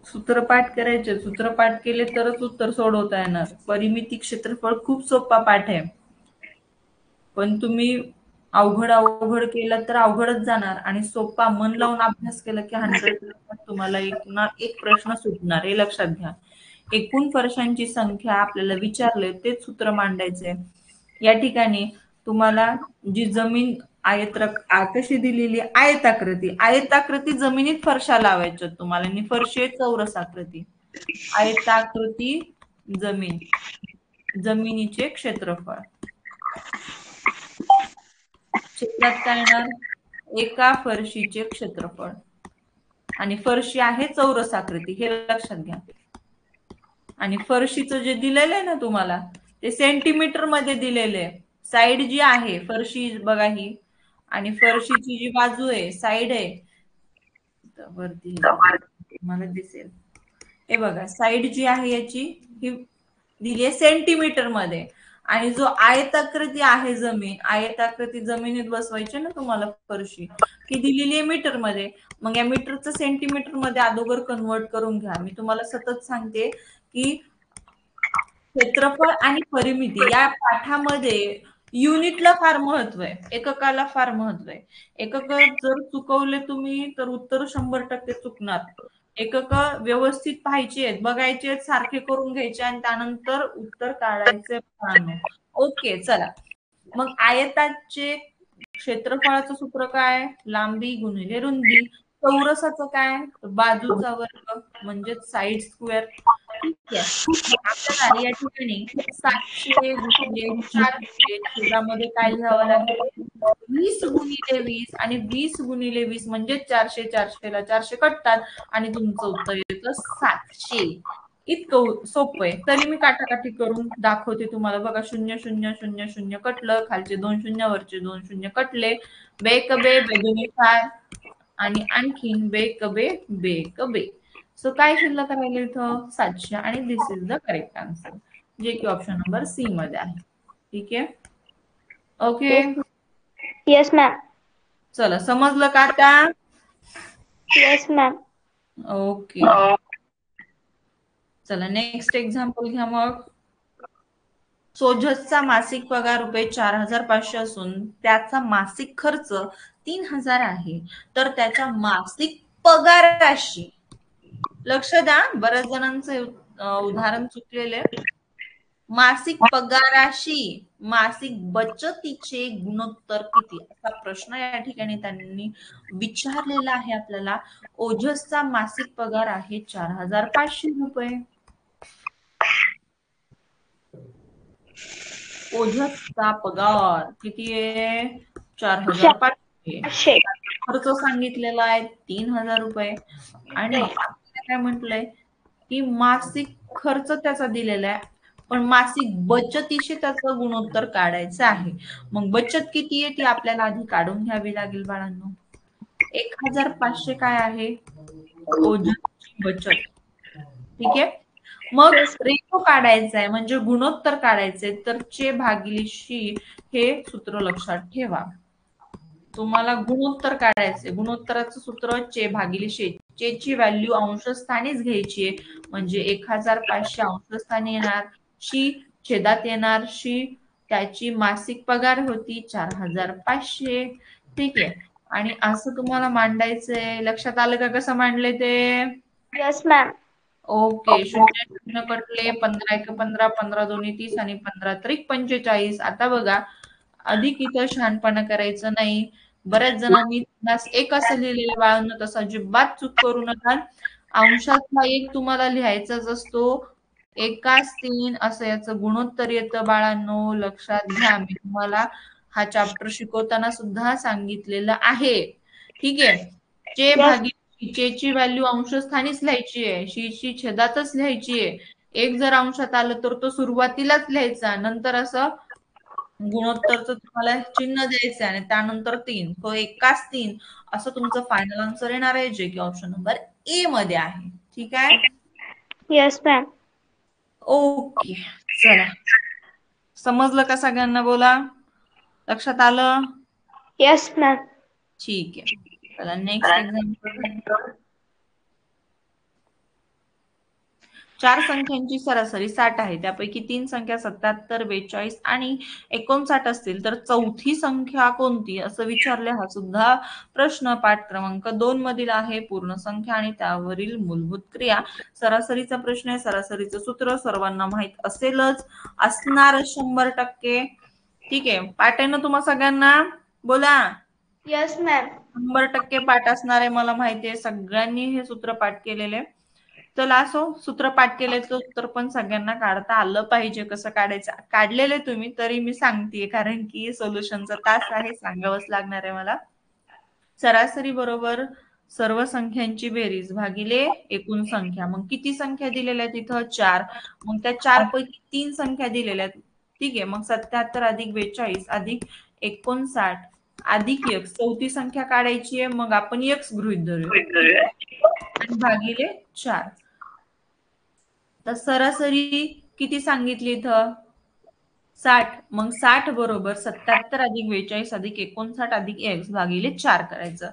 सूत्रपाठ करायचे. सूत्रपाठ केले तरच उत्तर सोडवता येणार. परिमिती क्षेत्रफळ खूप सोपा पाठ आहे, पण तुम्ही अवघड केलं तर अवघडच जाणार, आणि सोपा मन लावून अभ्यास केला की 100% तुम्हाला एक प्रश्न सुटणार. हे लक्षात घ्या. एकूण फरशांची संख्या आपल्याला विचारले, तेच सूत्र मांडायचे. या ठिकाणी तुम्हाला जी जमीन कशी दिलेली आयताकृती जमिनीत फरशा लावायच्या तुम्हाला, आणि फरशी आहे चौरसाकृती. आयताकृती जमिनीचे क्षेत्रफळ क्षेत्रात काय येणार? एका फरशीचे क्षेत्रफळ, आणि फरशी आहे चौरसाकृती, हे लक्षात घ्या. आणि फरशीचं जे दिलेलं आहे ना तुम्हाला, ते सेंटीमीटर मध्ये दिलेले आहे. साईड जी आहे फरशी बघा ही, आणि फरशीची जी बाजू आहे साईड आहे वरती, मला दिसेल हे बघा, साईड जी आहे याची ही दिली आहे सेंटीमीटर मध्ये, आणि जो आयताकृती आहे आयताकृती जमिनीत बसवायची ना तुम्हाला फरशी, ही दिलेली आहे मीटर मध्ये. मग या मीटरचं सेंटीमीटर मध्ये अगोदर कन्वर्ट करून घ्या. मी तुम्हाला सतत सांगते की क्षेत्रफळ आणि परिमिती या पाठामध्ये युनिटला फार महत्व आहे, एककाला फार महत्व आहे. एकक जर चुकवले तुम्ही तर उत्तर 100% चुकणार. एकक व्यवस्थित पाहायचे आहेत, बघायचे आहेत, सारखे करून घ्यायचे, आणि त्यानंतर उत्तर काढायचे. ओके चला. मग आयताचे क्षेत्रफळाचं सूत्र काय? लांबी गुणिले रुंदी. चौरसाचं काय? बाजूचा वर्ग म्हणजेच साईड स्क्वेअर. ठीक आहे. मग आपल्याला या ठिकाणी 700 गुणिले 400 छेदामध्ये काय लिहावं लागेल? 20 गुणिले 20, आणि 20 गुणिले 20 म्हणजे 400. 400ला 400 कटतात, आणि तुमचं उत्तर येतं 700. इतकं सोपं आहे. तरी मी काटाकाटी करून दाखवते तुम्हाला. बघा, 0 0 0 0 कटलं, खालचे 2 शून्य वरचे 2 शून्य कटले, बेकबे बेदुनी 4, आणि आणखीन बेकबे बेकबे. सो काय शिल्लक राहिले इथं? 700, आणि दिस इज द करेक्ट आन्सर, जे की ऑप्शन नंबर सी मध्ये आहे. ठीक आहे. ओके. Yes ma'am. चला, समजलं का आता? Yes ma'am. ओके. चला नेक्स्ट एक्झाम्पल घ्या मग. सोजसचा मासिक पगार ₹4,500 असून त्याचा मासिक खर्च 3,000 आहे, तर त्याच्या मासिक पगार राशी. लक्ष द्या, बऱ्याच जणांचे उदाहरण चुकलेले. मासिक पगाराशी मासिक बचतीचे गुणोत्तर किती, असा प्रश्न या ठिकाणी त्यांनी विचारलेला आहे आपल्याला. ओजसचा मासिक पगार आहे 4,500 रुपये. ओझसचा पगार किती आहे? 4,500. खर्च सांगितलेला आहे 3,000 रुपये. आणि काय म्हटलंय की मासिक खर्च त्याचा दिलेला आहे, पण मासिक बचतीशी त्याचं गुणोत्तर काढायचं आहे. मग बचत किती आहे ती आपल्याला आधी काढून घ्यावी लागेल बाळांनो. 1,500 काय आहे? ओझसची बचत. ठीक आहे. मग रेशो काढायचा आहे, म्हणजे गुणोत्तर काढायचे, तर चे भागिले शी हे सूत्र लक्षात ठेवा. तुम्हाला गुणोत्तर काढायचे. गुणोत्तराचं सूत्र चे भागिले शे. चे ची व्हॅल्यू अंशस्थानीच घ्यायची आहे, म्हणजे 1,500 अंशस्थानी येणार, शी छेदात येणार, शी त्याची मासिक पगार होती 4,500. ठीक आहे. आणि असं तुम्हाला मांडायचंय. लक्षात आलं का कसं मांडले ते? Yes ma'am. ओके. 0 कटले, 15 1 15, 15 2 30 आणि 15 3 45. आता बघा, अधिक इथं शहाणपणा करायचं नाही. बऱ्याच जणांनी एक असं लिहिलेलं बाळांनो, तसं अजिबात चूक करू नका. अंशातला एक तुम्हाला लिहायचाच असतो. 1/3 असं याचं गुणोत्तर येतं बाळांनो, लक्षात घ्या. मी तुम्हाला हा चॅप्टर शिकवताना सुद्धा सांगितलेलं आहे. ठीक आहे. चे भागिले चे ची व्हॅल्यू अंशस्थानीच लिहायची आहे, शी ची छेदातच लिहायची आहे. एक जर अंशात आलं तर तो सुरुवातीलाच लिहायचा, नंतर असं गुणोत्तरचं तुम्हाला चिन्ह द्यायचं आणि त्यानंतर 3. तो 1/3 असं तुमचं फायनल आन्सर येणार आहे, जे की ऑप्शन नंबर ए मध्ये आहे. ठीक आहे. Yes ma'am. ओके. चला, समजलं का सगळ्यांना? बोला, लक्षात आलं? Yes ma'am. ठीक आहे. चला नेक्स्ट एक्झाम्पल. 4 संख्यांची सरासरी 60 आहे. त्यापैकी 3 संख्या 77, 42 आणि 59 असतील तर चौथी संख्या कोणती, असं विचारले. हा सुद्धा प्रश्न पाठ क्रमांक 2 मधील आहे. पूर्ण संख्या आणि त्यावरील मूलभूत क्रिया. सरासरीचा प्रश्न आहे. सरासरीचं सूत्र सर्वांना माहित असेलच असणार 100%. ठीक आहे. पाठ आहे ना तुम्हा सगळ्यांना? बोला. Yes ma'am. 100% पाठ असणार आहे, मला माहिती आहे. सगळ्यांनी हे सूत्र पाठ केलेले. चला असो, सूत्र पाठ केल्याचं उत्तर पण सगळ्यांना काढता आलं पाहिजे. कसं काढायचं काढलेले तुम्ही, तरी मी सांगतेय, कारण की सोल्युशनचा तास आहे, सांगावंच लागणार आहे मला. सरासरी बरोबर सर्व संख्यांची बेरीज भागिले एकूण संख्या. मग किती संख्या दिलेल्या आहेत इथं? 4. मग त्या 4 पैकी 3 संख्या दिलेल्या आहेत. ठीक आहे. मग 77 अधिक 42 अधिक 59 अधिक x, चौथी संख्या काढायची आहे. मग आपण x गृहीत धरूया आणि भागिले 4. तर सरासरी किती सांगितली इथं? 60. मग 60 बरोबर 77 अधिक 42 अधिक 59 अधिक x भागिले 4 करायचं.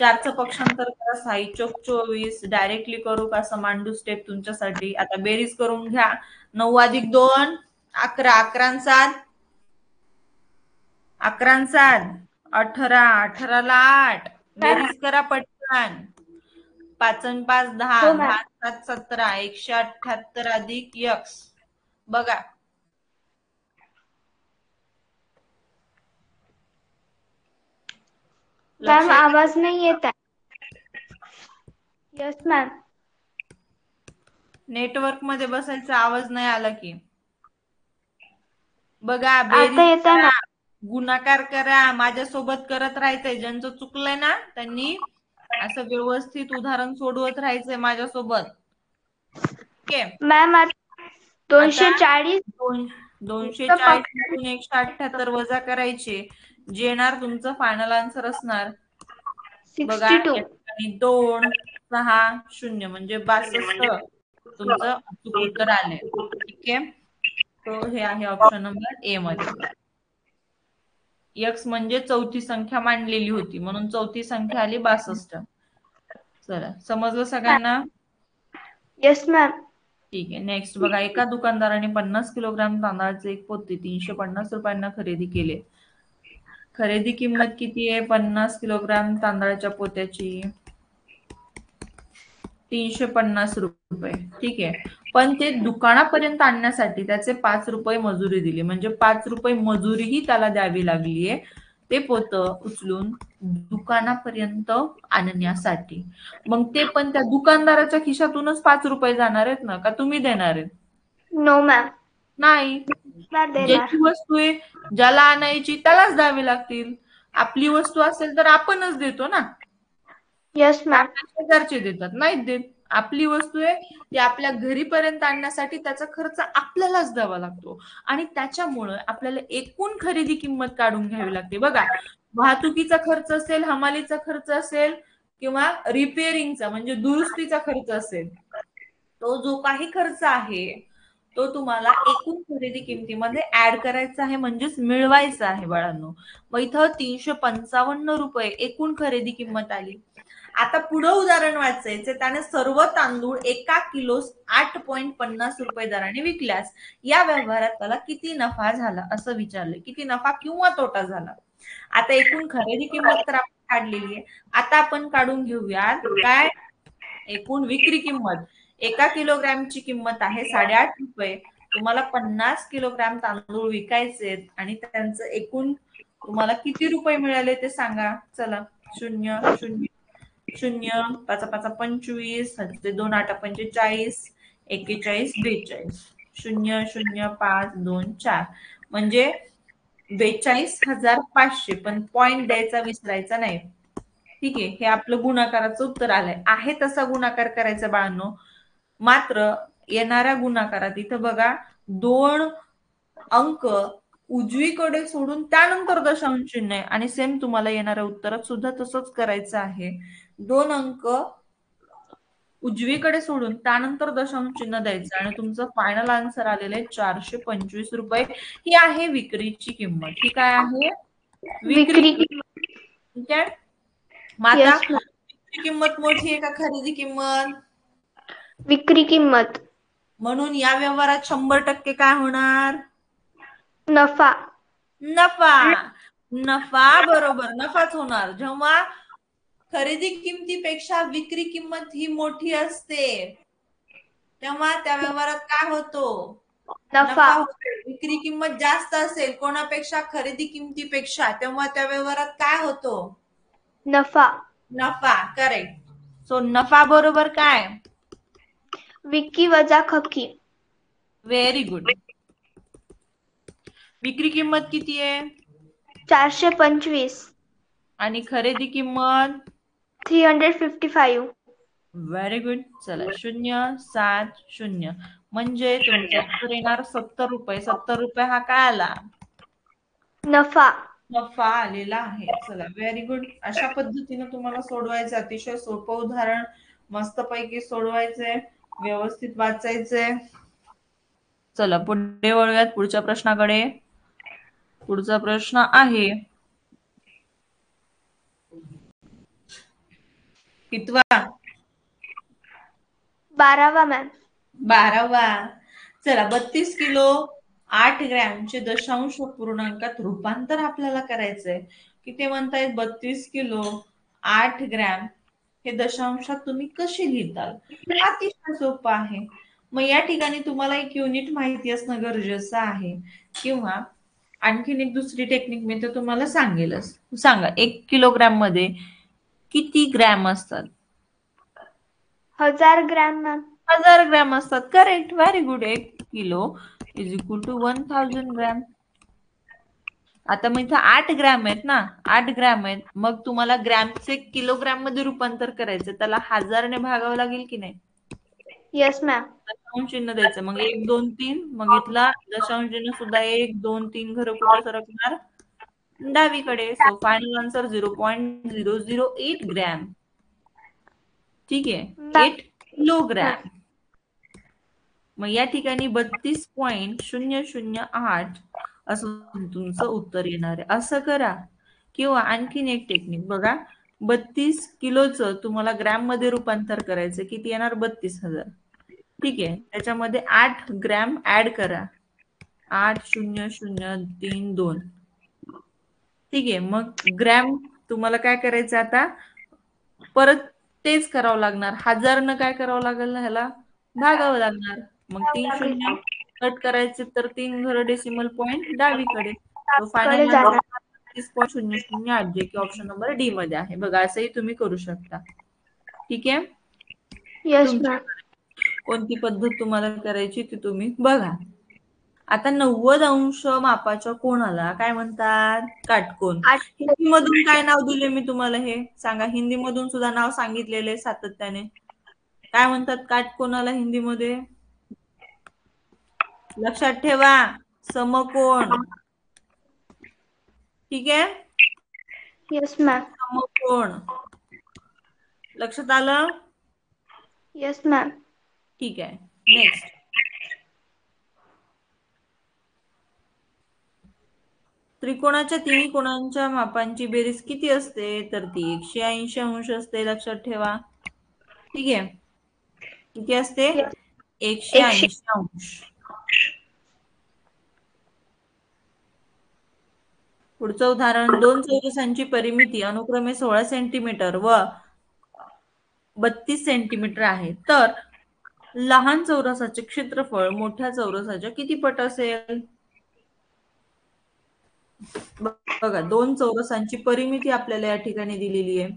4चं पक्षांतर करा, 6 चोक 24. डायरेक्टली करू का असं मांडू स्टेप तुमच्यासाठी? आता बेरीज करून घ्या. 9 अधिक 2 11, 11 7 11 7 18, 18 ला 8. बेरीज करा पटकन. 5 आणि 5 10, 10 7 17, 178 अधिक x. बघा, मॅम आवाज नाही येत आहे. Yes ma'am. नेटवर्क मध्ये बसायचा, आवाज नाही आला की. बघा, आता बेरीज येत आहे करा, मॅम. गुणाकार करा, माझ्यासोबत करत राहायचंय. ज्यांचं चुकलंय ना त्यांनी असं व्यवस्थित उदाहरण सोडवत राहायचंय माझ्यासोबत. ओके मॅम 240 240 मधून 178 वजा करायचे, जे येणार तुमचं फायनल आन्सर असणार. बघा, 62. 2 6 0 म्हणजे 62 तुमचं अचूक उत्तर आले. ठीक आहे. तो हे आहे ऑप्शन नंबर ए मध्ये. x म्हणजे चौथी संख्या मांडलेली होती, म्हणून चौथी संख्या आली 62. चला, समजलं सगळ्यांना? Yes ma'am. ठीक आहे. नेक्स्ट बघा, एका दुकानदाराने 50 किलोग्राम तांदळाचे एक पोते 350 रुपयांना खरेदी केले. खरेदी किंमत किती आहे 50 किलोग्राम तांदळाच्या पोत्याची? 350 रुपये. ठीक आहे. पण ते दुकानापर्यंत आणण्यासाठी त्याचे 5 रुपये मजुरी दिली, म्हणजे 5 रुपये मजुरीही त्याला द्यावी लागलीये ते पोतं उचलून दुकानापर्यंत आणण्यासाठी. मग ते पण त्या दुकानदाराच्या खिशातूनच 5 रुपये जाणार आहेत ना, का तुम्ही देणार आहेत? No ma'am. नाही. देणार. ज्याची वस्तू आहे ज्याला आणायची त्यालाच द्यावी लागतील. आपली वस्तू असेल तर आपणच देतो ना. Yes ma'am. शेजारचे देतात, नाहीत देत. आपली वस्तू आहे ती आपल्या घरीपर्यंत आणण्यासाठी त्याचा खर्च आपल्यालाच द्यावा लागतो आणि त्याच्यामुळे आपल्याला एकूण खरेदी किंमत काढून घ्यावी लागते. बघा, वाहतुकीचा खर्च असेल, हमालीचा खर्च असेल किंवा रिपेअरिंगचा म्हणजे दुरुस्तीचा खर्च असेल, तो जो काही खर्च आहे तो तुम्हाला एकूण खरेदी किमतीमध्ये ऍड करायचा आहे, म्हणजेच मिळवायचा आहे बाळांनो. मग इथं 355 रुपये एकूण खरेदी किंमत आली. आता पुढे उदाहरण वाचायचे, त्याने सर्व तांदूळ 1 किलोस 8.50 रुपये दराने विकल्यास या व्यवहारात त्याला किती नफा झाला असं विचारले. किती नफा किंवा तोटा झाला. आता एकूण खरेदी किंमत तर आपण काढलेली आहे. आता आपण काढून घेऊयात काय, एकूण विक्री किंमत. 1 किलोग्रॅमची किंमत आहे 8.5 रुपये. तुम्हाला 50 किलोग्रॅम तांदूळ विकायचे आणि त्यांचं एकूण तुम्हाला किती रुपये मिळाले ते सांगा. चला, 0 0 0 5 5 25, 2 8 45, 41 42, 0 0 5 2 4 म्हणजे 42,500. पण पॉइंट द्यायचा विसरायचा नाही. ठीक आहे. हे आपलं गुणाकाराचं उत्तर आलंय. आहे तसा गुणाकार करायचा बाळांनो. मात्र येणाऱ्या गुणाकारात इथं बघा 2 अंक उजवीकडे सोडून त्यानंतर दशांश चिन्ह आहे आणि सेम तुम्हाला येणाऱ्या उत्तरात सुद्धा तसंच करायचं आहे. 2 अंक उजवीकडे सोडून त्यानंतर दशांश चिन्ह द्यायचं आणि तुमचं फायनल आन्सर आलेलं आहे 425 रुपये. ही आहे विक्रीची किंमत. ही काय आहे? विक्री. ठीक आहे. मग आता विक्री किंमत मोठी आहे का खरेदी किंमत? विक्री किंमत. म्हणून या व्यवहारात 100% काय होणार? नफा. नफा. नफा बरोबर नफाच होणार. जेव्हा खरेदी किमतीपेक्षा विक्री किंमत ही मोठी असते तेव्हा त्या व्यवहारात काय होतो? नफा होतो. विक्री किंमत जास्त असेल कोणापेक्षा? खरेदी किमतीपेक्षा, तेव्हा त्या व्यवहारात काय होतो? नफा. नफा. करेक्ट. सो नफा बरोबर काय? विक्की वजा खकी. Very good. विक्री किंमत किती आहे? 425. आणि खरेदी किंमत 355. Very good. चला, 0 7 0 म्हणजे तुमचं उत्तर येणार 70 रुपये. 70 रुपये हा काय आला? नफा आलेला आहे. चला, व्हेरी गुड. अशा पद्धतीने तुम्हाला सोडवायचं. अतिशय सोपं उदाहरण, मस्तपैकी सोडवायचंय, व्यवस्थित वाचायचंय. चला पुढे वळूयात पुढच्या प्रश्नाकडे. पुढचा प्रश्न आहे कितवा? 12वा मॅम. 12वा. चला, 32 किलो 8 ग्रॅमचे दशांश पूर्णांकात रूपांतर आपल्याला करायचंय. किती म्हणतायत? 32 किलो 8 ग्रॅम हे दशांशात तुम्ही कशी लिहिताल? अतिशय सोपं आहे. मग या ठिकाणी तुम्हाला एक युनिट माहिती असणं गरजेचं आहे, किंवा आणखीन एक दुसरी टेक्निक मी तर तुम्हाला सांगेलच. सांगा, 1 किलोग्रॅम मध्ये किती ग्रॅम असतात? 1000 ग्रॅम मॅम. 1000 ग्रॅम असतात. Correct. Very good. 1 kilo is equal to 1000 gram. आता मग इथं 8 ग्रॅम आहेत ना, 8 ग्रॅम आहेत. मग तुम्हाला ग्रॅमचे किलोग्रॅम मध्ये रूपांतर करायचं, त्याला 1000 ने भागावं लागेल की नाही? Yes ma'am. दशांश चिन्ह द्यायचं. मग 1 2 3, मग इथला दशांश चिन्ह सुद्धा 1 2 3 घर कुठं सरकणार? डावीकडे. So final answer 0.008 gram. ठीक आहे. 8 किलोग्रॅम. मग या ठिकाणी 32.008 असं तुमचं उत्तर येणार आहे. असं करा. किंवा आणखीन एक टेक्निक बघा, 32 किलोचं तुम्हाला ग्रॅम मध्ये रूपांतर करायचं. किती येणार? 32,000. ठीक आहे. त्याच्यामध्ये 8 ग्रॅम ऍड करा. 80032. ठीक आहे. मग ग्रॅम तुम्हाला काय करायचं आता? परत तेच करावं लागणार. 1000 काय करावं लागेल ना ह्याला? भागावं लागणार. मग 3 शून्य कट करायचे तर 3 घरं डेसिमल पॉईंट डावीकडे. तो फायनल आन्सर 30.0008 जे की ऑप्शन नंबर डी मध्ये आहे. बघा असंही तुम्ही करू शकता. ठीक आहे. Yes ma'am. कोणती पद्धत तुम्हाला करायची ती तुम्ही बघा. आता 90 अंश मापाच्या कोणाला काय म्हणतात? काटकोन. हिंदी मधून काय नाव दिले मी तुम्हाला हे सांगा. हिंदी मधून सुद्धा नाव सांगितलेले सातत्याने. काय म्हणतात काटकोनाला हिंदीमध्ये? लक्षात ठेवा, समकोण. ठीक आहे. Yes ma'am. समकोण. लक्षात आलं? Yes ma'am. ठीक आहे. नेक्स्ट. त्रिकोणाच्या तिन्ही कोणांच्या मापांची बेरीज किती असते? तर ती 180 अंश असते. लक्षात ठेवा. ठीक आहे. किती असते? 180 अंश. पुढचं उदाहरण, 2 चौरसांची परिमिती अनुक्रमे 16 सेंटीमीटर व 32 सेंटीमीटर आहे. तर लहान चौरसाचे क्षेत्रफळ मोठ्या चौरसाच्या किती पट असेल? बघा, 2 चौरसांची परिमिती आपल्याला या ठिकाणी दिलेली आहे.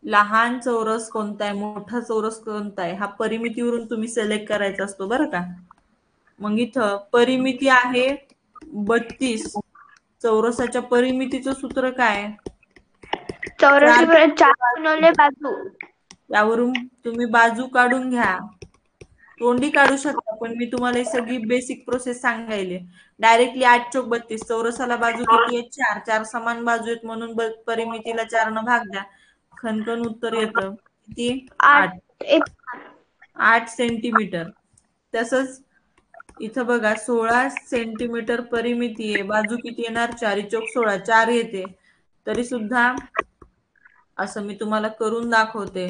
लहान चौरस कोणता आहे, मोठा चौरस कोणता आहे, हा परिमितीवरून तुम्ही सिलेक्ट करायचा असतो बरं का. मग इथं परिमिती आहे 32. चौरसाच्या परिमितीचं सूत्र काय? चौरस 4 बाजू. यावरून तुम्ही बाजू काढून घ्या. तोंडी काढू शकता, पण मी तुम्हाला ही सगळी बेसिक प्रोसेस सांगायले. डायरेक्टली 8 चौक 32. चौरसाला बाजू किती आहेत? 4. 4 समान बाजू आहेत म्हणून परिमितीला 4 न भाग द्या. खणखण उत्तर येतं. किती? 8. 8 सेंटीमीटर. तसंच इथं बघा 16 सेंटीमीटर परिमिती आहे. बाजू किती येणार? 4 चौक 16. 4 येते. तरी सुद्धा असं मी तुम्हाला करून दाखवते,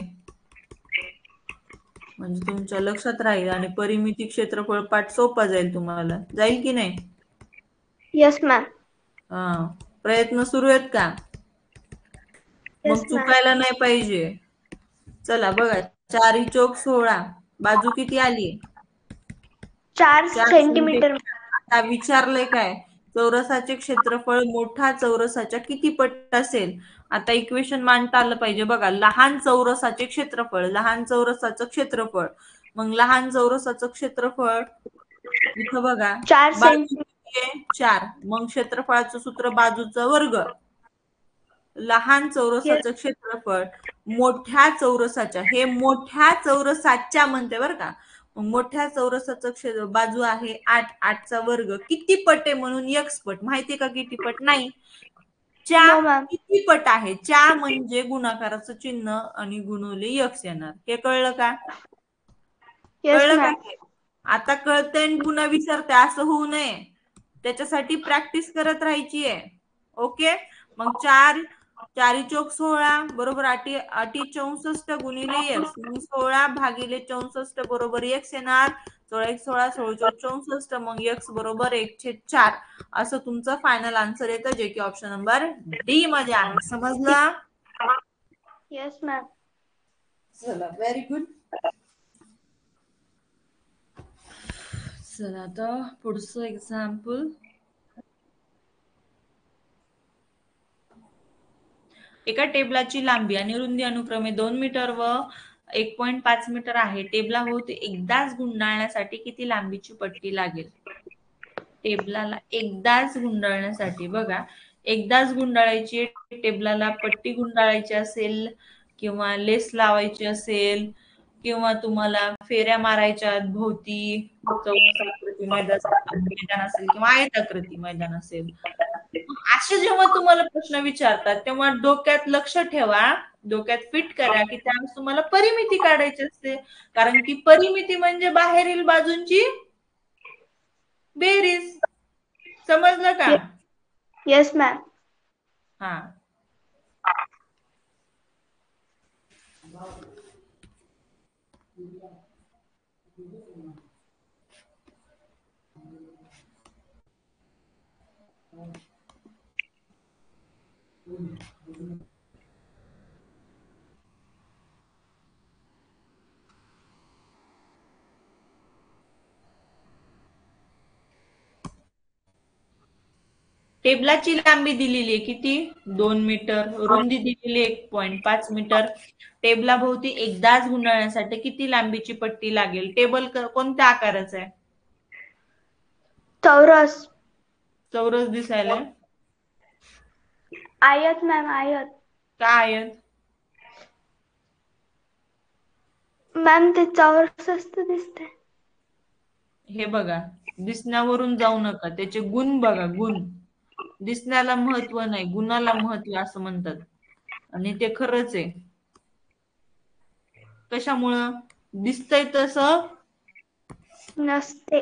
म्हणजे तुमच्या लक्षात राहील आणि परिमिती क्षेत्रफळ पाठ सोपा जाईल तुम्हाला. जाईल की नाही? Yes ma'am. प्रयत्न सुरू आहेत का? मग चुकायला नाही पाहिजे. चला बघा, 4 चौक 16. बाजू किती आली? 4 सेंटीमीटर. आता विचारलंय काय? चौरसाचे क्षेत्रफळ मोठा चौरसाच्या किती पट असेल? आता इक्वेशन मांडता आलं पाहिजे. बघा, लहान चौरसाचे क्षेत्रफळ, लहान चौरसाचं क्षेत्रफळ. मग लहान चौरसाचं क्षेत्रफळ इथं बघा, 4 बाजू किती आहे? 4. मग क्षेत्रफळाचं सूत्र बाजूचा वर्ग. लहान चौरसाचं क्षेत्रफळ मोठ्या चौरसाच्या, हे मोठ्या चौरसाच्या म्हणते बरं का. मग मोठ्या चौरसाचं बाजू आहे 8. 8चा वर्ग किती पट आहे म्हणून x पट. माहितीये का किती पट? नाही. च्या किती पट आहे? च्या म्हणजे गुणाकाराचं चिन्ह आणि गुणवले x येणार. हे कळलं का? कळलं का? आता कळतंय पुन्हा विसरते असं होऊ नये. त्याच्यासाठी प्रॅक्टिस करत राहायची आहे. ओके. मग 4 चौक 16 बरोबर 8 गुणिले x. मग 16 भागिले 64 बरोबर x येणार. 16 1 16, 16 चौक 64. मग x बरोबर 1/4 असं तुमचं फायनल आन्सर येतं, जे की ऑप्शन नंबर डी मध्ये आहे. समजलं? Yes ma'am. चला, व्हेरी गुड. चला आता पुढचं एक्झाम्पल. एका टेबलाची लांबी आणि रुंदी अनुक्रमे 2 मीटर व 1.5 मीटर आहे. टेबलाभोवती एकदाच गुंडाळण्यासाठी किती लांबीची पट्टी लागेल? टेबलाला एकदाच गुंडाळण्यासाठी बघा, एकदाच गुंडाळायची टेबलाला, पट्टी गुंडाळायची असेल किंवा लेस लावायची असेल किंवा तुम्हाला फेऱ्या मारायच्या भोवती, चौरसाकृती मैदान असेल किंवा आयताकृती मैदान असेल. असे जेव्हा तुम्हाला प्रश्न विचारतात तेव्हा डोक्यात लक्ष ठेवा, डोक्यात फिट करा की त्यावेळेस तुम्हाला परिमिती काढायची असते. कारण की परिमिती म्हणजे बाहेरील बाजूंची बेरीज. समजलं का? Yes ma'am. हा. टेबलाची लांबी दिलेली आहे किती 2 मीटर, रुंदी दिलेली 1.5 मीटर. टेबलाभोवती एकदाच गुंडाळण्यासाठी किती लांबीची पट्टी लागेल? टेबल कोणत्या आकाराचं आहे? चौरस. चौरस दिसायला आयत मॅम, आयत. का आयत? मॅम ते चौरस दिसते. हे बघा, दिसण्यावरून जाऊ नका, त्याचे गुण बघा. गुण दिसण्याला महत्व नाही, गुणाला महत्व असं म्हणतात. आणि ते खरंच आहे. कशामुळं? दिसतंय तसं नसते.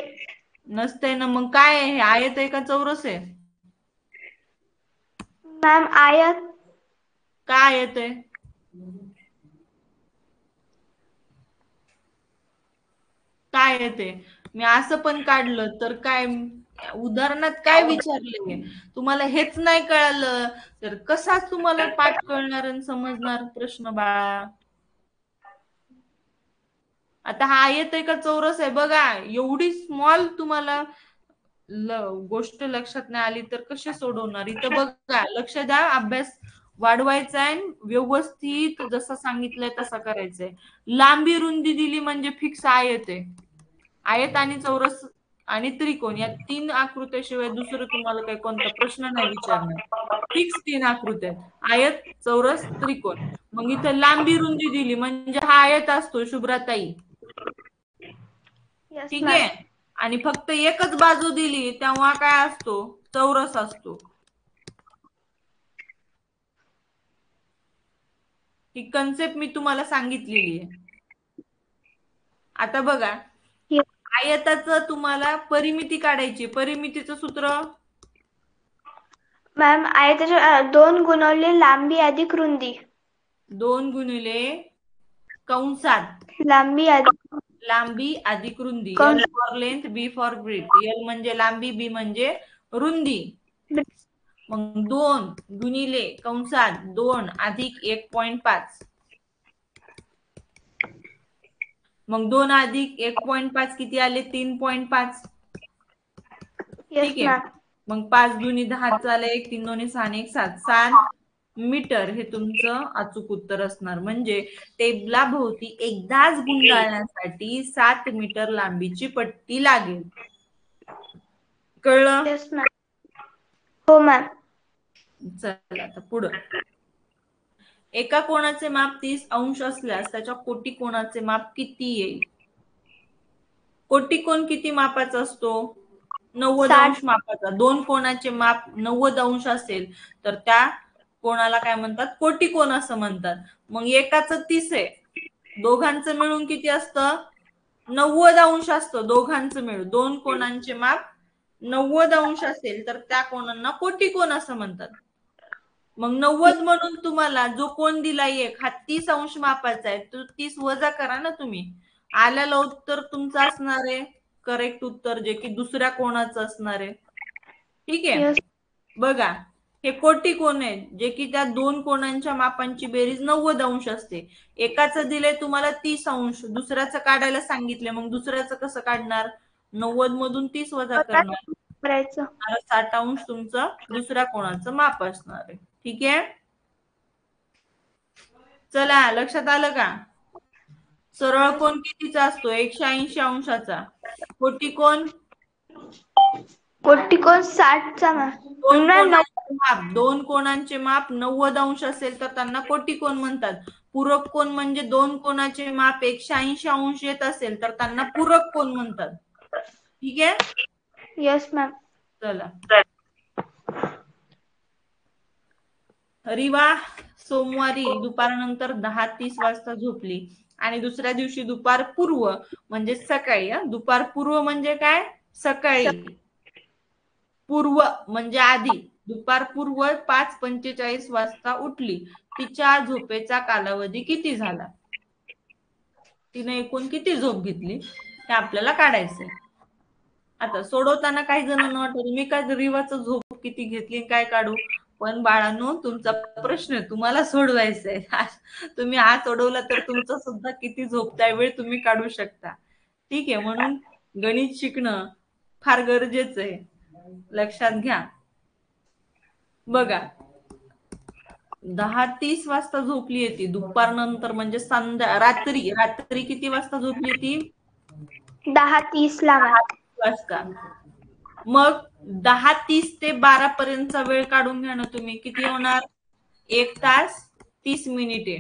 नसतंय ना. मग काय आहे हे? आयत आहे का चौरस आहे? मॅम आयत. का आयत आहे? काय येते? मी असं पण काढलं तर काय? उदाहरणात काय विचारले? तुम्हाला हेच नाही कळालं तर कसा तुम्हाला पाठ कळणार आणि समजणार प्रश्न बाळा? आता हा आयत आहे का चौरस आहे बघा. एवढी स्मॉल तुम्हाला गोष्ट लक्षात नाही आली तर कशी सोडवणार? इथं बघा, लक्ष द्या. अभ्यास वाढवायचा आहे, व्यवस्थित जसं सांगितलंय तसं करायचंय. लांबी रुंदी दिली म्हणजे फिक्स आयत आहे. आयत आणि चौरस आणि त्रिकोण या 3 आकृत्याशिवाय दुसरं तुम्हाला काही कोणता प्रश्न नाही विचारणार. फिक्स 3 आकृत्या आहेत. आयत, चौरस, त्रिकोण. मग इथं लांबी रुंदी दिली म्हणजे हा आयत असतो शुभ्राताई. यस ठीक मॅम. आहे. आणि फक्त एकच बाजू दिली तेव्हा काय असतो? चौरस असतो. ही कन्सेप्ट मी तुम्हाला सांगितलेली आहे. आता बघा, आयताचं तुम्हाला परिमिती काढायची. परिमितीचं सूत्र मॅम आयताच्या 2 गुणवले लांबी अधिक रुंदी. 2 गुणिले कंसात लांबी अधिक लांबी अधिक रुंदी. कंस. L for length, B for breadth. L म्हणजे लांबी, B म्हणजे रुंदी. मग 2 गुणिले कंसात 2 अधिक 1.5. मग 2 अधिक 1.5 किती आले? 3.5. यस ठीक आहे. मॅम. मग 5 दुनी 10 आले, 1 3 दोन्ही 6 1 7. 7 मीटर हे तुमचं अचूक उत्तर असणार. म्हणजे टेबला भोवती एकदाच गुंडाळण्यासाठी 7 मीटर लांबीची पट्टी लागेल. कळलं? Yes ma'am. हो मॅम. चला आता पुढं. एका कोणाचे माप 30 अंश असल्यास त्याच्या कोटी कोणाचे माप किती येईल? कोटी कोण किती मापाचा असतो? 90 60. अंश मापाचा. 2 कोणाचे माप 90 अंश असेल तर त्या कोणाला काय म्हणतात? कोटी कोण असं म्हणतात. मग एकाचं 30 आहे, दोघांचं मिळून किती असतं? 90 अंश असतं दोघांचं मिळून. 2 कोणांचे माप 90 अंश असेल तर त्या कोणांना कोटी कोण असं म्हणतात. मग 90 म्हणून तुम्हाला जो कोण दिला एक हा 30 अंश मापाचा आहे, तो 30 वजा करा ना तुम्ही. आलेलं उत्तर तुमचं असणार आहे करेक्ट उत्तर, जे की दुसऱ्या कोणाचं असणार आहे. ठीक आहे. यस. बघा, हे कोटी कोण आहे जे की त्या 2 कोणांच्या मापांची बेरीज 90 अंश असते. एकाचं दिलंय तुम्हाला 30 अंश, दुसऱ्याचं काढायला सांगितले. मग दुसऱ्याचं कसं काढणार? 90 मधून 30 वजा करणार. करायचं. 60 अंश तुमचं दुसऱ्या कोणाचं माप असणार आहे. ठीक आहे. चला, लक्षात आलं का? सरळ कोण कितीचा असतो? 180 अंशाचा. कोटी कोण? कोटी कोण 60चा मॅम. 2 कोणांचे माप 90 अंश असेल तर त्यांना कोटी कोण म्हणतात. पूरक कोण म्हणजे 2 कोणाचे माप 180 अंश येत असेल तर त्यांना पूरक कोण म्हणतात. ठीक आहे. Yes ma'am. चला. रिवा सोमवारी दुपारनंतर 10:30 वाजता झोपली आणि दुसऱ्या दिवशी दुपार पूर्व म्हणजे सकाळी. दुपार पूर्व म्हणजे काय? सकाळी. पूर्व म्हणजे आधी. दुपार पूर्व 5:45 वाजता उठली. तिच्या झोपेचा कालावधी किती झाला? तिने एकूण किती झोप घेतली हे आपल्याला काढायचंय. आता सोडवताना काही जणांना वाटतं मी काय रिवाचं झोप किती घेतली काय काढू? पण बाळांनो, तुमचा प्रश्न तुम्हाला सोडवायचा आहे. तुम्ही हा सोडवला तर तुमचं सुद्धा किती झोपताय वेळ तुम्ही काढू शकता. ठीक आहे. म्हणून गणित शिकणं फार गरजेचं आहे. लक्षात घ्या. बघा 10:30 वाजता झोपली ती दुपारनंतर म्हणजे रात्री किती वाजता झोपली ती 10:30 ला 10 वाजता. मग 10:30 ते 12 पर्यंतचा वेळ काढून घ्या ना तुम्ही. किती होणार 1 तास 30 मिनिटे.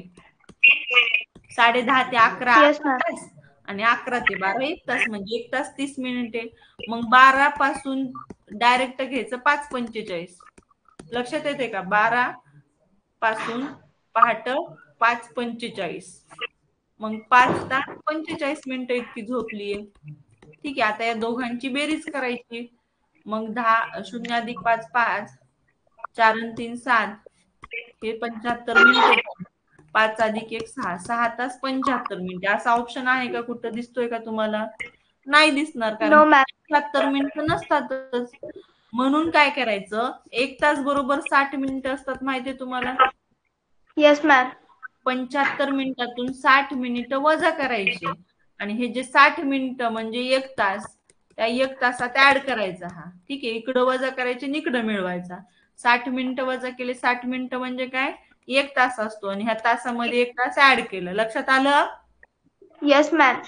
10:30 ते 11 येस मॅम. तास आणि 11 ते 12 1 तास म्हणजे 1 तास 30 मिनिटे. मग 12 पासून डायरेक्ट घ्यायचं 5:45. लक्षात येते का 12 पासून पहाटे 5:45. मग 5 तास 45 मिनिटं इतकी झोपलीये. ठीक आहे. आता या दोघांची बेरीज करायची. मग 10 0 अधिक 5 5 4 आणि 3 7 हे 75 मिनिटं. 5 अधिक 1 6 6 तास 75 मिनिटे. असा ऑप्शन आहे का कुठं दिसतोय का तुम्हाला? नाही दिसणार कारण नो मॅम. 75 मिनिटं नसतातच. म्हणून काय करायचं 1 तास बरोबर 60 मिनिटं असतात माहितीये तुम्हाला. Yes ma'am. 75 मिनिटातून 60 मिनिटं वजा करायचे आणि हे जे 60 मिनिटं म्हणजे 1 तास त्या 1 तासात ऍड करायचा हा. ठीक आहे. इकडं वजा करायचे आणि इकडं मिळवायचा. 60 मिनिटं वजा केले 60 मिनिटं म्हणजे काय 1 तास असतो आणि ह्या तासामध्ये 1 तास ऍड केलं. लक्षात आलं? Yes ma'am.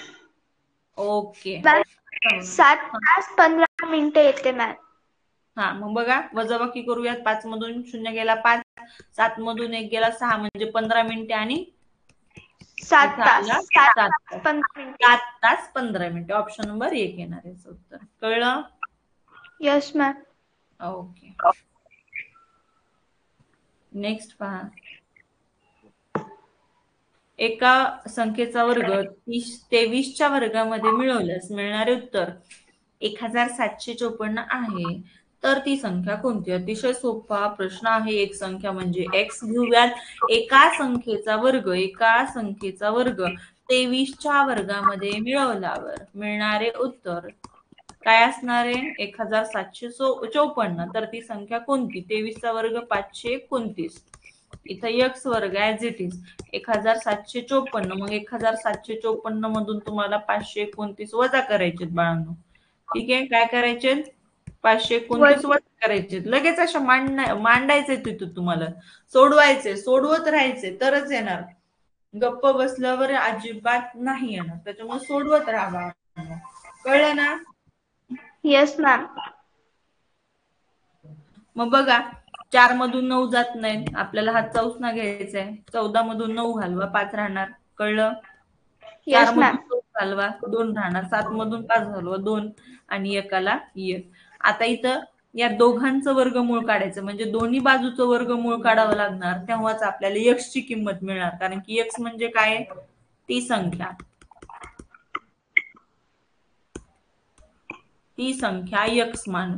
ओके. 7 तास 15 मिनिटं येते मॅम. हा मग बघा वजाबाकी करूयात. 5 मधून 0 गेला 5, 7 मधून 1 गेला 6 म्हणजे 15 मिनिटे आणि 7 तास 7 7 तास 15 मिनिटे. 7 तास 15 मिनिटे. ऑप्शन नंबर 1 येणार आहे उत्तर. कळलं? Yes ma'am. ओके. नेक्स्ट पहा. एका संख्येचा वर्ग 23च्या वर्गामध्ये मिळवल्यास मिळणारे उत्तर 1754 आहे. तर ती संख्या कोणती? अतिशय सोपा प्रश्न आहे. एक संख्या म्हणजे x घेऊयात. एका संख्येचा वर्ग 23च्या वर्गामध्ये मिळवल्यावर मिळणारे उत्तर काय असणार आहे 1754. तर ती संख्या कोणती? 23चा वर्ग 529. इथं x वर्ग ऍज इट इज 1754. मग 1754 मधून तुम्हाला 529 वजा करायचे बाळांनो. ठीक आहे. काय करायचे 529 वजा करायचे. लगेच अशा मांडायचे तिथं तुम्हाला सोडवायचे सोडवत राहायचे तरच येणार. गप्प बसल्यावर अजिबात नाही येणार. त्याच्यामुळे सोडवत राहा. कळलं ना? Yes ma'am. मग बघा 4 मधून 9 जात नाही. आपल्याला हातचा उसना घ्यायचा आहे. 14 मधून 9 घालवा 5 राहणार. कळलं? 4 येस मधून मॅम. 2 घालवा 2 राहणार. 7 मधून 5 घालवा 2 आणि एकाला 1. आता इथं या दोघांचं वर्गमूळ काढायचं म्हणजे दोन्ही बाजूचं वर्गमूळ काढावं लागणार. तेव्हाच आपल्याला x ची किंमत मिळणार. कारण की x म्हणजे काय ती संख्या x मानू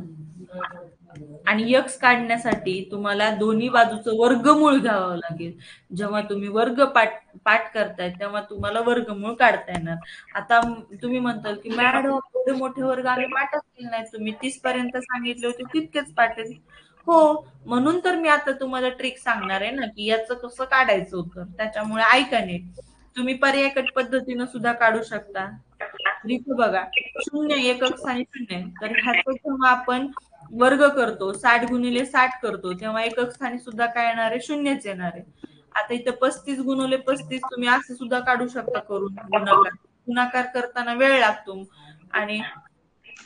आणि x काढण्यासाठी तुम्हाला दोन्ही बाजूचं वर्गमूळ घ्यावं लागेल. जेव्हा तुम्ही वर्ग पाठ करताय तेव्हा तुम्हाला वर्गमूळ काढता येणार. आता तुम्ही म्हणताल की मॅडम एवढे मोठे वर्ग आम्ही पाठच केले नाही. तुम्ही 30 पर्यंत सांगितले होते तितकेच पाठेल. हो म्हणून तर मी आता तुम्हाला ट्रिक सांगणार आहे ना की याचं कसं काढायचं उत्तर. त्याच्यामुळे ऐका नीट. तुम्ही पर्यायकट पद्धतीनं सुद्धा काढू शकता. इथे बघा 0 एकक स्थानी 0 तर ह्याचं जेव्हा आपण वर्ग करतो 60 गुणिले 60 करतो तेव्हा एकक स्थानी सुद्धा काय येणार आहे 0च येणार आहे. आता इथं 35 गुणिले 35 तुम्ही असं सुद्धा काढू शकता करून गुणाकार करताना वेळ लागतो आणि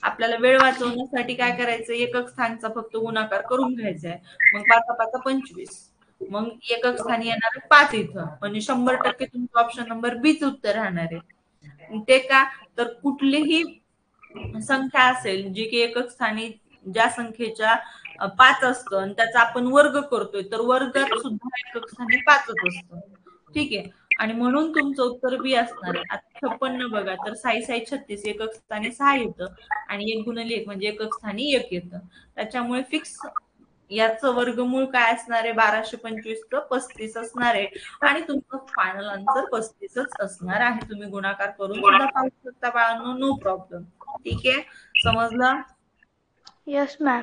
आपल्याला वेळ वाचवण्यासाठी काय करायचं एकक स्थानचा फक्त गुणाकार करून घ्यायचा आहे. मग 5 5 25 मग एकक स्थानी येणार 5 इथं म्हणजे 100% तुमचं ऑप्शन नंबर बीच उत्तर राहणार आहे. ते का तर कुठलीही संख्या असेल जी की एकक स्थानी ज्या संख्येच्या 5 असतं आणि त्याचा आपण वर्ग करतोय तर वर्गात सुद्धा एकक स्थानी 5च असतं. ठीक आहे. आणि म्हणून तुमचं उत्तर बी असणार आहे. आता 56 बघा तर 6 6 36 एकक स्थानी 6 येतं आणि 1 गुणिले 1 म्हणजे एकक स्थानी 1 येतं. त्याच्यामुळे फिक्स याचं वर्गमूळ काय असणार आहे 1225चं 35 असणार आहे आणि तुमचं फायनल आन्सर 35च असणार आहे. तुम्ही गुणाकार करून सुद्धा पाहू शकता बाळांनो. No problem. ठीक आहे. समजलं? Yes ma'am.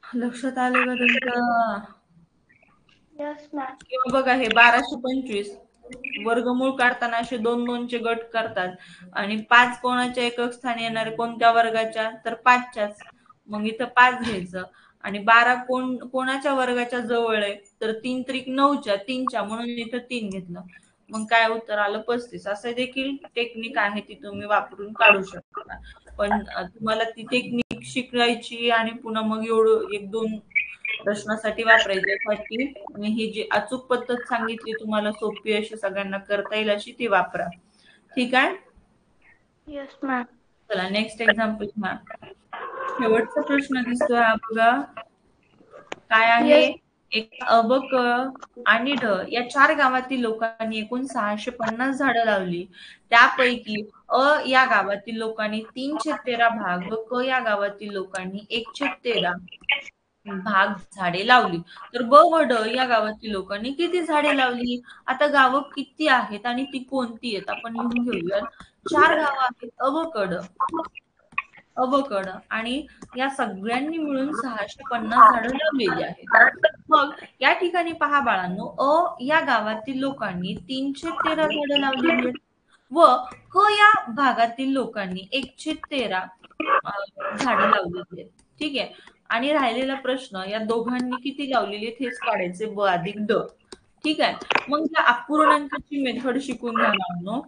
लक्षात आलं का तुमचं? Yes ma'am. किंवा बघा हे 1225 वर्गमूळ काढताना असे 2 2 चे गट करतात आणि 5 कोणाच्या एकक स्थानी येणार कोणत्या वर्गाच्या तर 5च्याच. मग इथं 5 घ्यायचं आणि 12 कोणाच्या वर्गाच्या जवळ आहे, तर 3 त्रिक 9च्या 3च्या, म्हणून इथं 3 घेतलं. मग काय उत्तर आलं 35. असं देखील टेक्निक आहे, ती तुम्ही वापरून काढू शकता. पण तुम्हाला ती टेक्निक शिकायची आणि पुन्हा मग एवढं 1-2 प्रश्नासाठी वापरायच्यासाठी मी ही जी अचूक पद्धत सांगितली तुम्हाला, सोपी अशी सगळ्यांना करता येईल अशी, ती वापरा. ठीक आहे. Yes ma'am. चला नेक्स्ट एक्झाम्पल घ्या. शेवटचा प्रश्न दिसतोय हा बघा. काय आहे? येस. एक अ, ब, क आणि ढ या 4 गावातील लोकांनी एकूण 650 झाडं लावली. त्यापैकी अ या गावातील लोकांनी 313 भाग व क या गावातील लोकांनी 113 भाग झाडे लावली. तर ब व ड या गावातील लोकांनी किती झाडे लावली? आता गावं किती आहेत आणि ती कोणती आहेत आपण लिहून घेऊयात. 4 गावं आहेत अ व क ड. अवकड आणि या सगळ्यांनी मिळून 650 झाडं लावलेली आहेत. मग या ठिकाणी पहा बाळांनो, अ या गावातील लोकांनी 313 झाडं लावलेली आहेत व क या भागातील लोकांनी 113 झाडं लावलेली आहेत. ठीक आहे. आणि राहिलेला प्रश्न, या दोघांनी किती लावलेली आहेत हेच काढायचे, ब अधिक ड. ठीक आहे. मग या अपूर्णांकाची मेथड शिकून घ्या बाळांनो.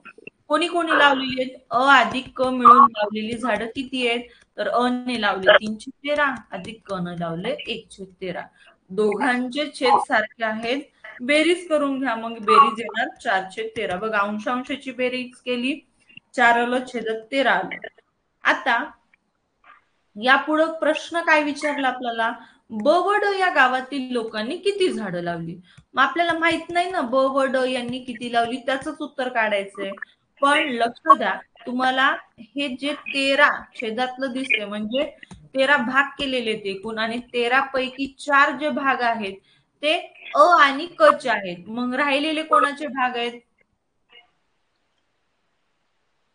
कोणी कोणी लावलेली आहेत? अ अधिक क मिळून लावलेली झाडं किती आहेत? तर अ ने लावले 313 अधिक क ने लावले 113. दोघांचे छेद सारखे आहेत. बेरीज करून घ्या, मग बेरीज येणार 413. बघा, अंशांशाची बेरीज केली, 4 आलं, छेदात 13 आलं. आता यापुढे प्रश्न काय विचारला आपल्याला? ब व ड या गावातील लोकांनी किती झाडं लावली? मग आपल्याला माहित नाही ना ब व ड यांनी किती लावली, त्याचंच उत्तर काढायचंय. पण लक्ष द्या, तुम्हाला हे जे 13 छेदातलं दिसते म्हणजे 13 भाग केलेले आहेत एकूण, आणि 13 पैकी 4 जे भाग आहेत ते अ आणि क चे आहेत. मग राहिलेले कोणाचे भाग आहेत?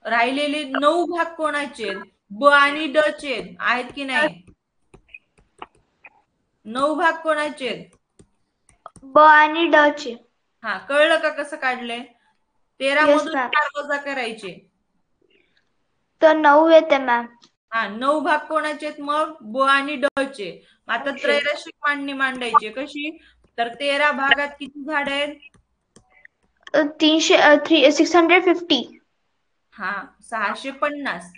राहिलेले 9 भाग कोणाचे आहेत? ब आणि ड चे आहेत की नाही? 9 भाग कोणाचे आहेत? ब आणि ड चे. हा, कळलं का कसं काढलंय? 13 येस मधून मॅम. 4 वजा करायचे. तर 9 येते मॅम. हा, 9 भाग कोणाचे आहेत मग? ब आणि ड चे. आता त्रैराशिक मांडणी मांडायची कशी? तर 13 भागात किती झाड आहेत? 650. हा, 650.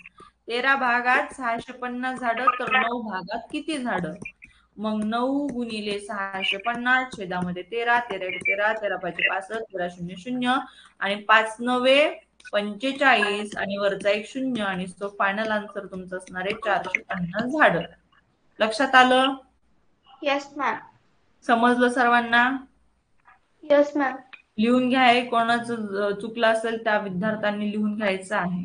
13 भागात 650 झाडं, तर 9 भागात किती झाडं? मग 9 गुणिले 650 छेदामध्ये 13, 13 एक 13, 13 पाचशे 65, 13 शून्य शून्य आणि 5 नवे 45 आणि वरचा एक शून्य, आणि तो फायनल आन्सर तुमचं असणार आहे 450 झाडं. लक्षात आलं? Yes ma'am. समजलं सर्वांना? Yes ma'am. लिहून घ्या, कोणाचं चुकलं असेल त्या विद्यार्थ्यांनी लिहून घ्यायचं आहे.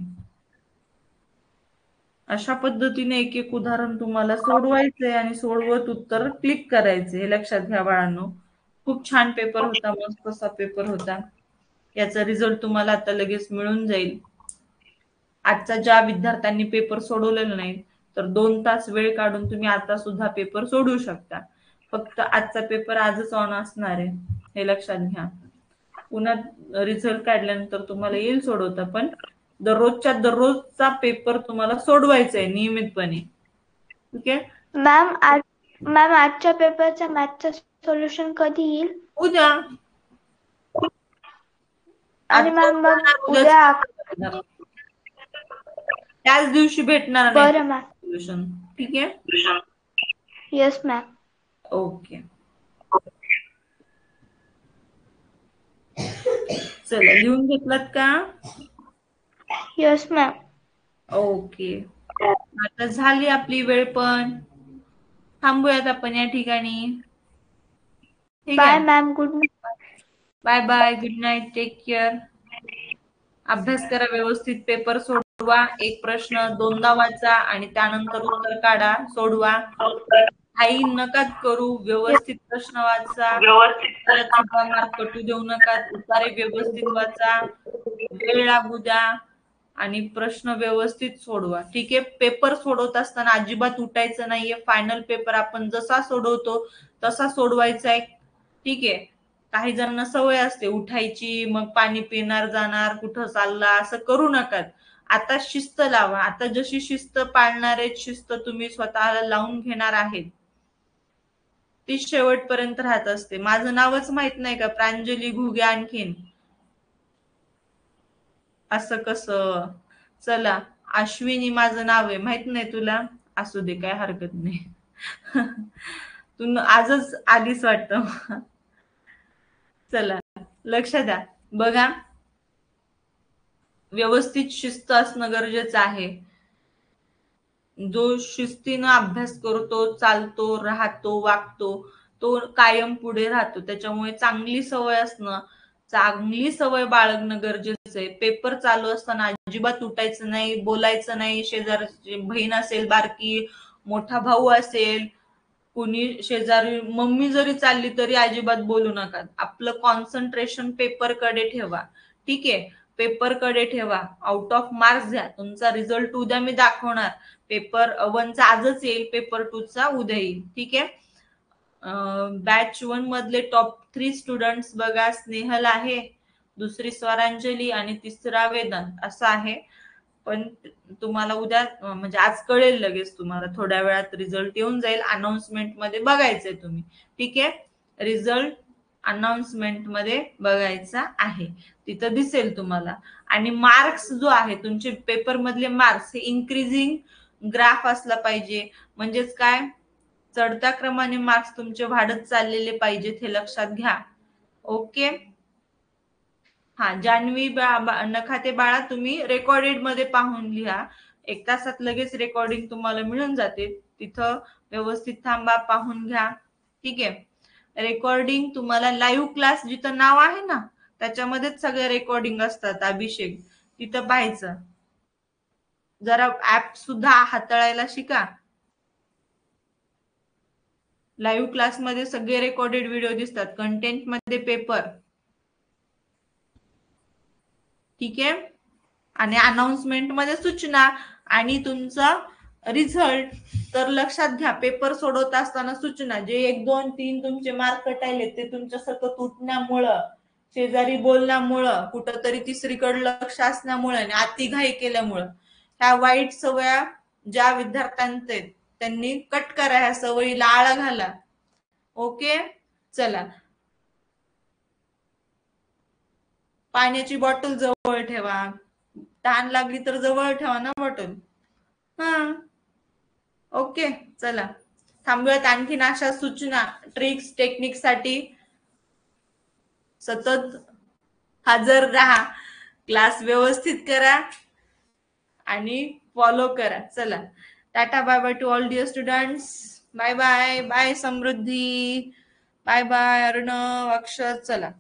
अशा पद्धतीने एक एक उदाहरण तुम्हाला सोडवायचंय आणि सोडवत उत्तर क्लिक करायचे. हे लक्षात घ्या बाळांनो. खूप छान पेपर होता, मस्त असा पेपर होता. याचा रिझल्ट तुम्हाला आता लगेच मिळून जाईल. आजचा ज्या विद्यार्थ्यांनी पेपर सोडवलेला नाही, तर 2 तास वेळ काढून तुम्ही आता सुद्धा पेपर सोडवू शकता. फक्त आजचा पेपर आजच ऑन असणार आहे, हे लक्षात घ्या. पुन्हा रिझल्ट काढल्यानंतर तुम्हाला येईल सोडवता, पण दररोजच्या दररोजचा पेपर तुम्हाला सोडवायचा आहे नियमितपणे. ठीक आहे. मॅम आजच्या पेपरचा मॅथचं सोल्युशन कधी येईल? उद्या. आणि मॅम मग उद्या त्याच दिवशी भेटणार नाही बरं मॅम. सोल्युशन. ठीक आहे. Yes ma'am. ओके. चला, लिहून घेतलात का? Yes ma'am. ओके. आता झाली आपली वेळ, पण थांबूयात आपण या ठिकाणी. ठीक बाय आहे. Ma'am. Good night. Bye bye, good night, take care. अभ्यास करा व्यवस्थित, पेपर सोडवा, एक प्रश्न 2दा वाचा आणि त्यानंतर उत्तर काढा, सोडवा. आई नकात करू, व्यवस्थित प्रश्न वाचा, उत्तरात सुद्धा मार्क कटू देऊ नका, उत्तरे व्यवस्थित वाचा, वेळ लागू द्या आणि प्रश्न व्यवस्थित सोडवा. ठीक आहे. पेपर सोडवत असताना अजिबात उठायचं नाहीये. फायनल पेपर आपण जसा सोडवतो तसा सोडवायचा आहे. ठीक आहे. काही जणांना सवय असते उठायची, मग पाणी पिणार, जाणार, कुठं चालला, असं करू नका. आता शिस्त लावा. आता जशी शिस्त पाळणार आहेत, शिस्त तुम्ही स्वतःला लावून घेणार आहेत, ती शेवटपर्यंत राहत असते. माझं नावच माहित नाही का, प्रांजली घुगे आणखीन? असं कसं? चला, अश्विनी माझं नाव आहे, माहित नाही तुला? असू दे, काय हरकत नाही. तू आजच आलीस वाटतं. चला, लक्ष द्या. बघा, व्यवस्थित शिस्त असणं गरजेचं आहे. जो शिस्तीनं अभ्यास करतो, चालतो, राहतो, वागतो, तो कायम पुढे राहतो. त्याच्यामुळे चांगली सवय असणं, चांगली सवय बाळगणं गरजेचं आहे. पेपर चालू असताना अजिबात उठायचं नाही, बोलायचं नाही. शेजारची बहीण असेल बारकी, मोठा भाऊ असेल, कुणी शेजारी मम्मी जरी चालली तरी अजिबात बोलू नका. आपलं कॉन्सन्ट्रेशन पेपरकडे ठेवा. ठीक आहे, पेपरकडे ठेवा. आउट ऑफ मार्क्स द्या. तुमचा रिझल्ट उद्या मी दाखवणार. पेपर 1 चा आजच येईल, पेपर 2 चा उद्या येईल. ठीक आहे. बॅच 1 मधले टॉप 3 स्टुडंट्स बघा, स्नेहल आहे, दुसरी स्वरांजली आणि तिसरा वेदांत असं आहे. पण तुम्हाला उद्या म्हणजे आज कळेल लगेच, तुम्हाला थोड्या वेळात रिझल्ट येऊन जाईल. अनाउन्समेंट मध्ये बघायचंय तुम्ही. ठीक आहे, रिझल्ट अनाउन्समेंट मध्ये बघायचा आहे, तिथं दिसेल तुम्हाला. आणि मार्क्स जो आहे तुमचे पेपर मधले मार्क्स हे इन्क्रीजिंग ग्राफ असला पाहिजे. म्हणजेच काय, चढत्या क्रमाने मार्क्स तुमचे वाढत चाललेले पाहिजेत, हे लक्षात घ्या. ओके. हा, जान्हवी नखाते बाळा, तुम्ही रेकॉर्डेड मध्ये पाहून लिहा. 1 तासात लगेच रेकॉर्डिंग तुम्हाला मिळून जाते. तिथं व्यवस्थित थांबा, पाहून घ्या. ठीक आहे. रेकॉर्डिंग तुम्हाला लाईव्ह क्लास जिथं नाव आहे ना, त्याच्यामध्येच सगळे रेकॉर्डिंग असतात. अभिषेक, तिथं पाहायचं. जरा ऍप सुद्धा हाताळायला शिका. लाईव्ह क्लासमध्ये सगळे रेकॉर्डेड व्हिडिओ दिसतात. कंटेंट मध्ये पेपर. ठीक आहे. आणि अनाउन्समेंट मध्ये सूचना आणि तुमचा रिझल्ट. तर लक्षात घ्या, पेपर सोडवत असताना सूचना, जे 1, 2, 3 तुमचे मार्क कटायले ते तुमच्या सतत उठण्यामुळं, शेजारी बोलण्यामुळं, कुठंतरी तिसरीकडे लक्ष असण्यामुळे आणि अतिघाई केल्यामुळं, ह्या वाईट सवया ज्या विद्यार्थ्यांचे त्यांनी कट करा, ह्या सवयीला आळा घाला. ओके. चला, पाण्याची बॉटल जवळ ठेवा. तहान लागली तर जवळ ठेवा ना बॉटल. हा, ओके. चला, थांबूयात. आणखीन अशा सूचना, ट्रिक्स, टेक्निक साठी सतत हजर राहा. क्लास व्यवस्थित करा आणि फॉलो करा. चला, टाटा, bye bye to all dear students. Bye bye. Bye Samruddhi, bye bye Arnav, Akshar. चला.